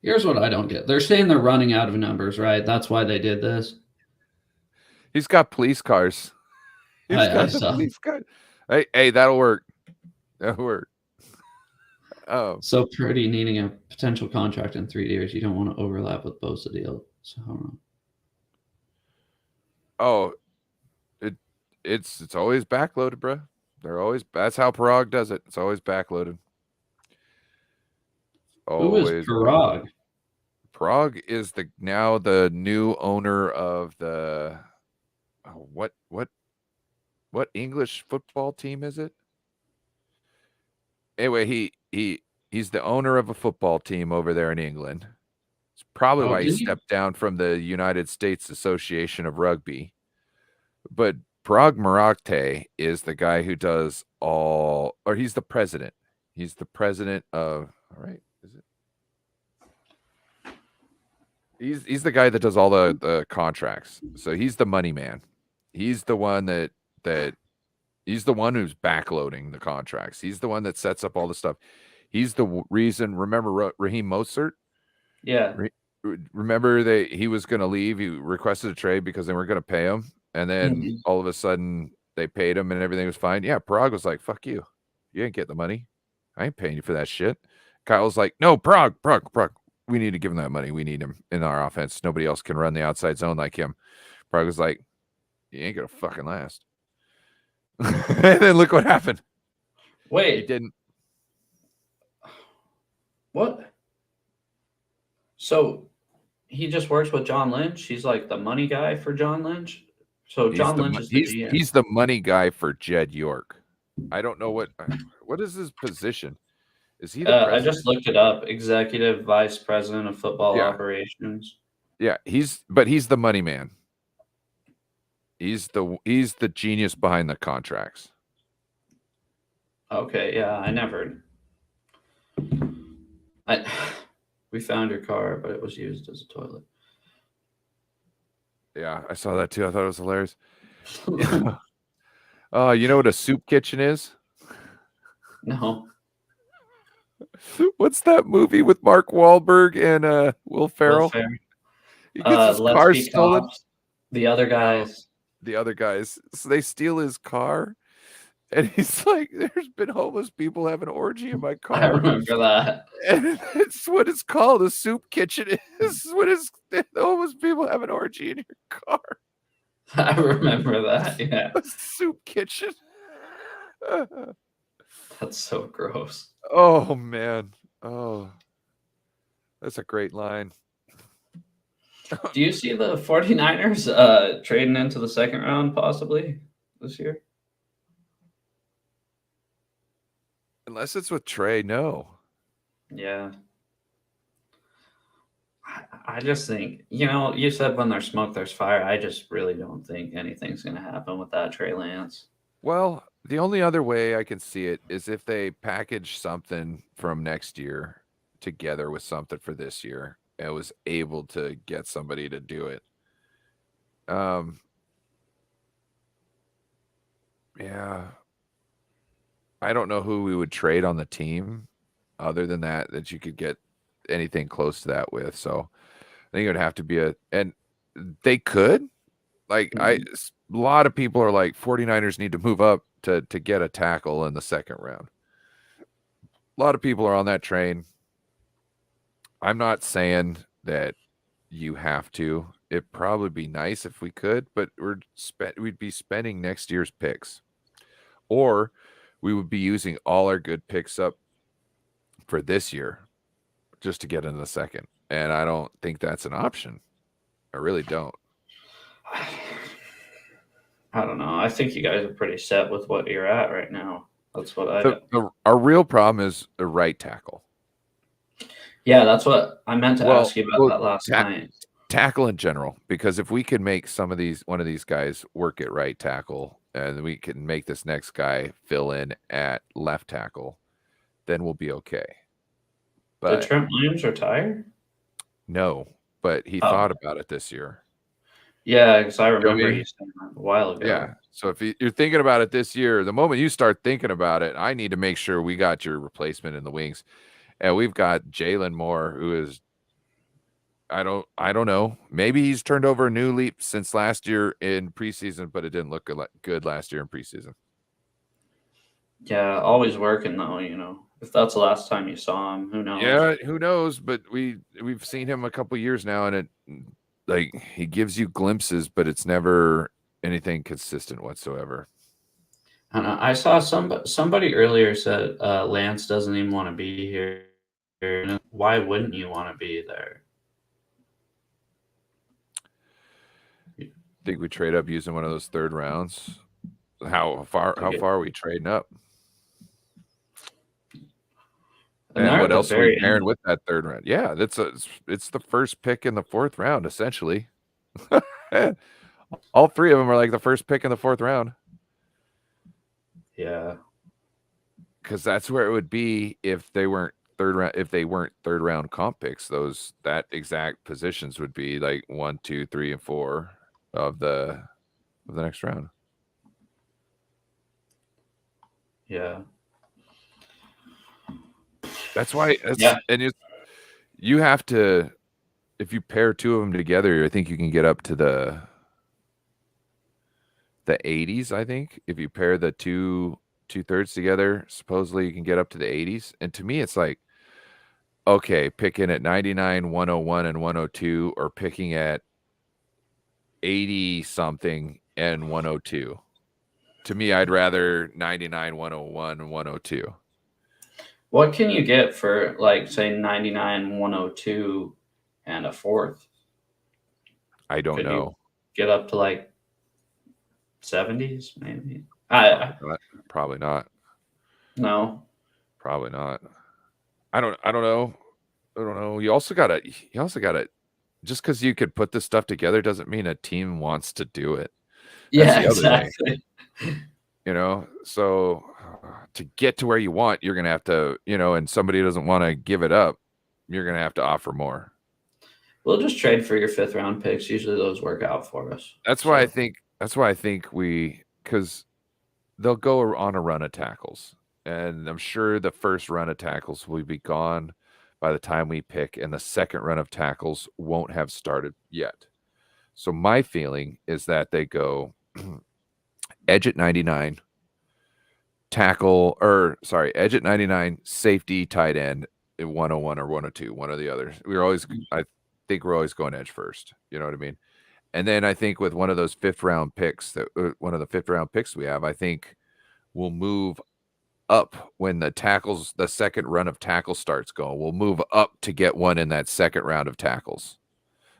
Speaker 2: Here's what I don't get. They're saying they're running out of numbers, right? That's why they did this.
Speaker 1: He's got police cars.
Speaker 2: I saw.
Speaker 1: Police cars. Hey, that'll work. That'll work. Oh.
Speaker 2: So Purdy needing a potential contract in 3 years, you don't want to overlap with Bosa deal. So I don't know.
Speaker 1: Oh, it's always backloaded, bro. That's how Parag does it. It's always backloaded.
Speaker 2: Who is Parag?
Speaker 1: Parag is now the new owner of the what English football team is it? Anyway, he's the owner of a football team over there in England. It's probably why he stepped down from the United States Association of Rugby. But Parag Marakte is the guy who does he's the president. He's the president of, all right, is it? He's the guy that does all the contracts. So he's the money man. He's the one he's the one who's backloading the contracts. He's the one that sets up all the stuff. He's the reason. Remember Raheem Mostert?
Speaker 2: Yeah.
Speaker 1: remember he was going to leave. He requested a trade because they weren't going to pay him, and then all of a sudden they paid him and everything was fine. Yeah, Prague was like, "Fuck you, you ain't getting the money. I ain't paying you for that shit." Kyle's like, "No, Prague. We need to give him that money. We need him in our offense. Nobody else can run the outside zone like him." Prague was like, "You ain't gonna fucking last." And then look what happened.
Speaker 2: Wait,
Speaker 1: He didn't.
Speaker 2: What? So he just works with John Lynch. He's like the money guy for John Lynch. So John Lynch is the GM.
Speaker 1: He's the money guy for Jed York. I don't know what is his position. Is he the president?
Speaker 2: I just looked it up. Executive Vice President of Football Operations.
Speaker 1: Yeah, he's the money man. He's the genius behind the contracts.
Speaker 2: Okay, yeah, we found your car, but it was used as a toilet.
Speaker 1: Yeah, I saw that too. I thought it was hilarious. Oh, you know what a soup kitchen is?
Speaker 2: No.
Speaker 1: What's that movie with Mark Wahlberg and Will Ferrell? He gets his car stolen.
Speaker 2: Cops. The other guys.
Speaker 1: So they steal his car, and he's like, "There's been homeless people having an orgy in my car."
Speaker 2: I remember that.
Speaker 1: And it's what it's called. A soup kitchen is what is the homeless people have an orgy in your car.
Speaker 2: I remember that. Yeah.
Speaker 1: A soup kitchen.
Speaker 2: That's so gross.
Speaker 1: Oh man. Oh, that's a great line.
Speaker 2: Do you see the 49ers trading into the second round possibly this year?
Speaker 1: Unless it's with Trey, no.
Speaker 2: Yeah. I just think, you said when there's smoke, there's fire. I just really don't think anything's going to happen with that Trey Lance.
Speaker 1: Well, the only other way I can see it is if they package something from next year together with something for this year and was able to get somebody to do it. Yeah. I don't know who we would trade on the team other than that you could get anything close to that with. So I think it would have to be and they could. Like a lot of people are like 49ers need to move up to get a tackle in the second round. A lot of people are on that train. I'm not saying that you have to. It'd probably be nice if we could, but we'd be spending next year's picks. Or we would be using all our good picks up for this year just to get into the second. And I don't think that's an option. I really don't.
Speaker 2: I don't know. I think you guys are pretty set with what you're at right now. That's what
Speaker 1: our real problem is the right tackle.
Speaker 2: Yeah, that's what I meant to ask you about that last night.
Speaker 1: Tackle in general, because if we can make one of these guys work at right tackle, and we can make this next guy fill in at left tackle, then we'll be okay. But
Speaker 2: did Trent Williams retire?
Speaker 1: No, but he thought about it this year.
Speaker 2: Yeah, because I remember you saying that a while ago.
Speaker 1: Yeah, so if you're thinking about it this year, the moment you start thinking about it, I need to make sure we got your replacement in the wings. And we've got Jalen Moore, who is, I don't know. Maybe he's turned over a new leaf since last year in preseason, but it didn't look good last year in preseason.
Speaker 2: Yeah, always working though. If that's the last time you saw him, who knows?
Speaker 1: Yeah, who knows? But we've seen him a couple years now, and he gives you glimpses, but it's never anything consistent whatsoever.
Speaker 2: I saw somebody earlier said Lance doesn't even want to be here. Why wouldn't you want to be there?
Speaker 1: Think we trade up using one of those third rounds? How far are we trading up? And what else are we pairing with that third round? Yeah, it's the first pick in the fourth round, essentially. All three of them are like the first pick in the fourth round.
Speaker 2: Yeah,
Speaker 1: because that's where it would be if they weren't third round comp picks. That exact positions would be like 1, 2, 3, and 4 of the next round.
Speaker 2: Yeah.
Speaker 1: That's why. And you have to if you pair two of them together, I think you can get up to the 80s. I think if you pair the two thirds together, supposedly you can get up to the 80s. And to me, it's like, okay, picking at 99, 101, and 102, or picking at 80 something and 102. To me, I'd rather 99, 101, and 102.
Speaker 2: What can you get for, like, say, 99, 102, and a fourth?
Speaker 1: I don't
Speaker 2: Could you
Speaker 1: know.
Speaker 2: get up to like 70s, maybe?
Speaker 1: Probably not. Probably not.
Speaker 2: No.
Speaker 1: Probably not. I don't know. I don't know. You also gotta just because you could put this stuff together doesn't mean a team wants to do it. That's
Speaker 2: Yeah,
Speaker 1: the other thing.
Speaker 2: exactly.
Speaker 1: So to get to where you want, you're gonna have to, and somebody doesn't want to give it up, you're gonna have to offer more.
Speaker 2: We'll just trade for your 5th round picks. Usually those work out for us.
Speaker 1: That's why I think because they'll go on a run of tackles, and I'm sure the first run of tackles will be gone by the time we pick, and the second run of tackles won't have started yet. So my feeling is that they go edge at 99, edge at 99, safety, tight end at 101 or 102, one or the other. I think we're always going edge first. You know what I mean? And then I think with one of those one of the 5th round picks we have, I think we'll move up when the second run of tackles starts going. We'll move up to get one in that second round of tackles.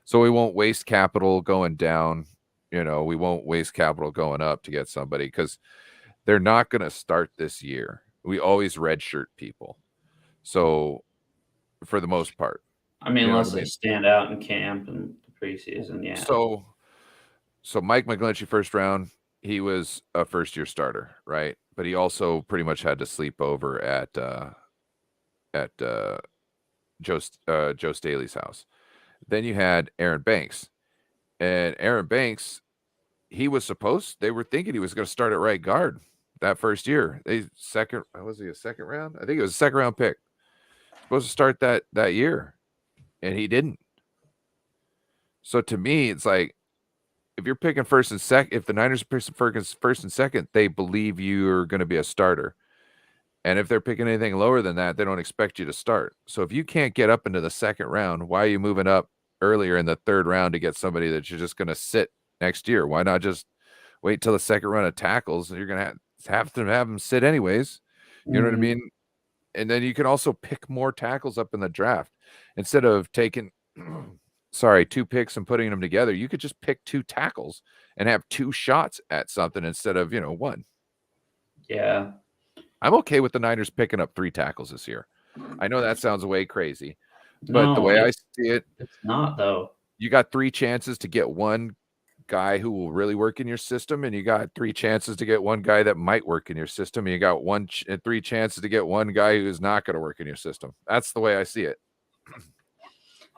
Speaker 1: So we won't waste capital going down. We won't waste capital going up to get somebody because they're not going to start this year. We always redshirt people. So for the most part,
Speaker 2: I mean, unless they stand out in camp and the preseason, yeah.
Speaker 1: So Mike McGlinchey, first round, he was a first-year starter, right? But he also pretty much had to sleep over at Joe Staley's house. Then you had Aaron Banks, and Aaron Banks, they were thinking he was going to start at right guard that first year. Was he a second round? I think it was a second round pick. Supposed to start that year, and he didn't. So to me, it's like, if you're picking first and second, if the Niners are picking first and second, they believe you're going to be a starter. And if they're picking anything lower than that, they don't expect you to start. So if you can't get up into the second round, why are you moving up earlier in the third round to get somebody that you're just going to sit next year? Why not just wait till the second run of tackles? You're going to have them sit anyways. You know what I mean? And then you can also pick more tackles up in the draft instead of taking two picks and putting them together. You could just pick 2 tackles and have 2 shots at something instead of, one.
Speaker 2: Yeah.
Speaker 1: I'm okay with the Niners picking up 3 tackles this year. I know that sounds way crazy, but
Speaker 2: No,
Speaker 1: the way I see it,
Speaker 2: it's not, though.
Speaker 1: You got 3 chances to get one guy who will really work in your system, and you got 3 chances to get one guy that might work in your system, and you got 3 chances to get one guy who's not going to work in your system. That's the way I see it.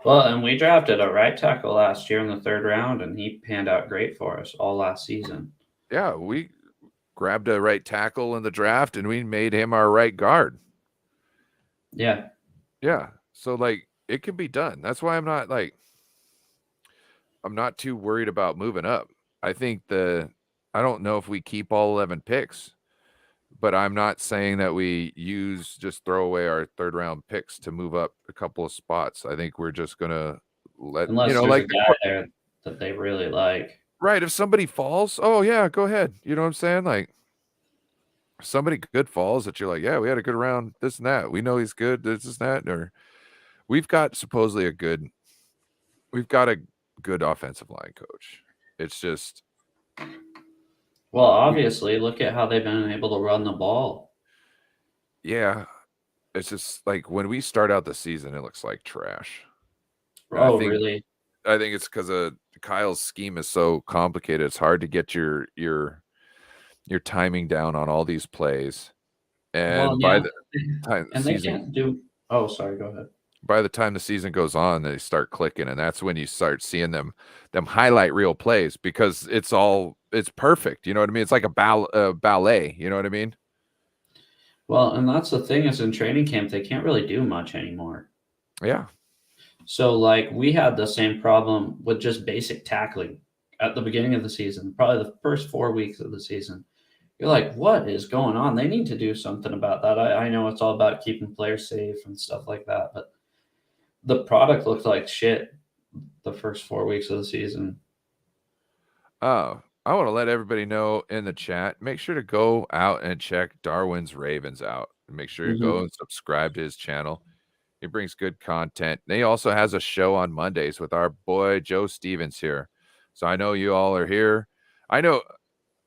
Speaker 2: Well, and we drafted a right tackle last year in the 3rd round, and he panned out great for us all last season.
Speaker 1: Yeah, we grabbed a right tackle in the draft, and we made him our right guard.
Speaker 2: Yeah.
Speaker 1: Yeah. So, it can be done. That's why I'm not too worried about moving up. I think I don't know if we keep all 11 picks, but I'm not saying that we just throw away our 3rd round picks to move up a couple of spots. I think we're just going to
Speaker 2: unless there's a guy there that they really like.
Speaker 1: Right. If somebody falls, oh yeah, go ahead. You know what I'm saying? Like, if somebody good falls that you're like, yeah, we had a good round, this and that. We know he's good, this and that. Or we've got a good offensive line coach. It's just,
Speaker 2: well, obviously, look at how they've been able to run the ball.
Speaker 1: Yeah, it's just like when we start out the season, it looks like trash.
Speaker 2: Really?
Speaker 1: I think it's because Kyle's scheme is so complicated. It's hard to get your timing down on all these plays, and by the time the season,
Speaker 2: they can't do. Oh, sorry. Go ahead.
Speaker 1: By the time the season goes on, they start clicking, and that's when you start seeing them highlight real plays because it's perfect. You know what I mean? It's like a ballet. You know what I mean?
Speaker 2: Well, and that's the thing is in training camp, they can't really do much anymore.
Speaker 1: Yeah.
Speaker 2: So, like, we had the same problem with just basic tackling at the beginning of the season, probably the first 4 weeks of the season. You're like, what is going on? They need to do something about that. I know it's all about keeping players safe and stuff like that, but the product looked like shit the first 4 weeks of the season.
Speaker 1: Oh, I want to let everybody know in the chat, make sure to go out and check Darwin's Ravens out. Make sure you go and subscribe to his channel. He brings good content. And he also has a show on Mondays with our boy Joe Stevens here. So I know you all are here. I know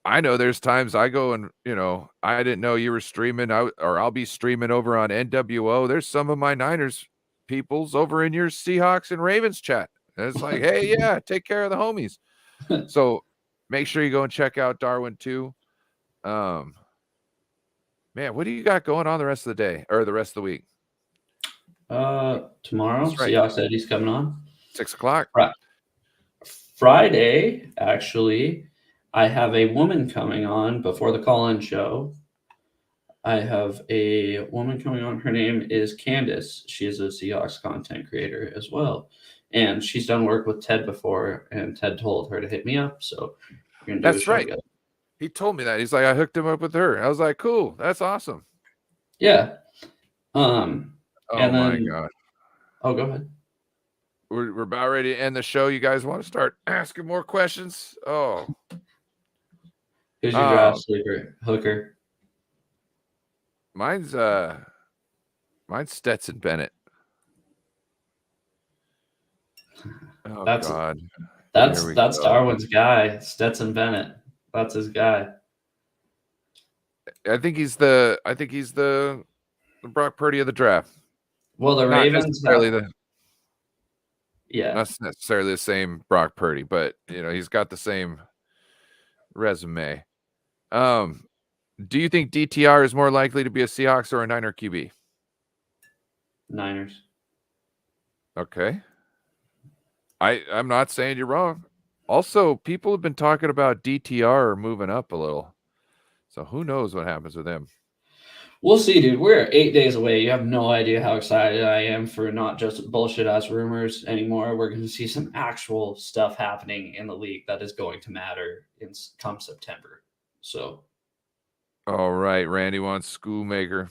Speaker 1: there's times I go and, I didn't know you were streaming or I'll be streaming over on NWO. There's some of my Niners peoples over in your Seahawks and Ravens chat. And it's like, hey, yeah, take care of the homies. So make sure you go and check out Darwin too. Man, what do you got going on the rest of the day or the rest of the week?
Speaker 2: Tomorrow,
Speaker 1: That's right.
Speaker 2: Seahawks Eddie's coming on.
Speaker 1: 6 o'clock.
Speaker 2: Friday, actually, I have a woman coming on before the call-in show. I have a woman coming on. Her name is Candace. She is a Seahawks content creator as well. And she's done work with Ted before, and Ted told her to hit me up. So we're going to do a show together.
Speaker 1: He told me that. He's like, I hooked him up with her. I was like, cool. That's awesome.
Speaker 2: Yeah.
Speaker 1: Oh, my God.
Speaker 2: Oh, go ahead.
Speaker 1: We're about ready to end the show. You guys want to start asking more questions? Oh.
Speaker 2: Who's your draft sleeper? Hooker?
Speaker 1: Mine's Stetson Bennett. Oh, God.
Speaker 2: That's Darwin's guy, Stetson Bennett. That's his guy.
Speaker 1: I think he's the Brock Purdy of the draft.
Speaker 2: Well, the Ravens
Speaker 1: not necessarily the same Brock Purdy, but he's got the same resume. Do you think DTR is more likely to be a Seahawks or a Niner QB?
Speaker 2: Niners.
Speaker 1: Okay. I'm not saying you're wrong. Also, people have been talking about DTR moving up a little. So who knows what happens with him?
Speaker 2: We'll see, dude. We're 8 days away. You have no idea how excited I am for not just bullshit-ass rumors anymore. We're going to see some actual stuff happening in the league that is going to matter come September. So.
Speaker 1: All right. Randy wants Schoolmaker.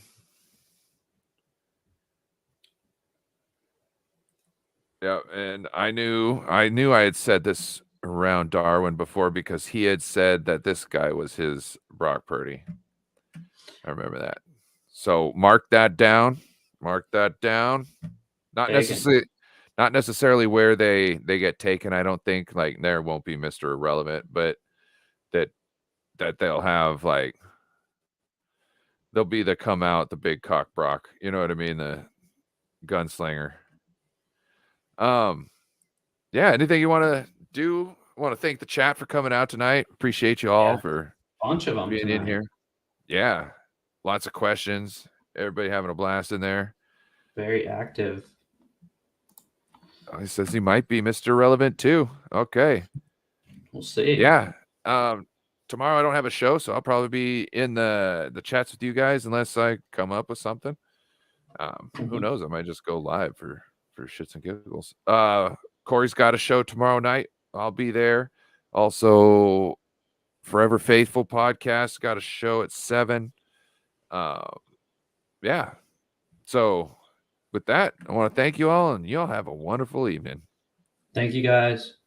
Speaker 1: Yeah, and I knew I had said this around Darwin before because he had said that this guy was his Brock Purdy. I remember that. So mark that down. Not necessarily where they get taken. I don't think like there won't be Mr. Irrelevant, but that they'll have they'll be the come out, the big cock Brock. You know what I mean? The gunslinger. Yeah, anything you want to do? I want to thank the chat for coming out tonight. Appreciate you all for
Speaker 2: bunch of them
Speaker 1: being in here. Yeah, lots of questions. Everybody having a blast in there.
Speaker 2: Very active.
Speaker 1: He says he might be Mr. Relevant too. Okay.
Speaker 2: We'll see.
Speaker 1: Yeah. Tomorrow I don't have a show, so I'll probably be in the chats with you guys unless I come up with something. Who knows? I might just go live for shits and giggles. Corey's got a show tomorrow night. I'll be there. Also, Forever Faithful podcast got a show at 7. Yeah. So with that, I want to thank you all, and you all have a wonderful evening.
Speaker 2: Thank you, guys.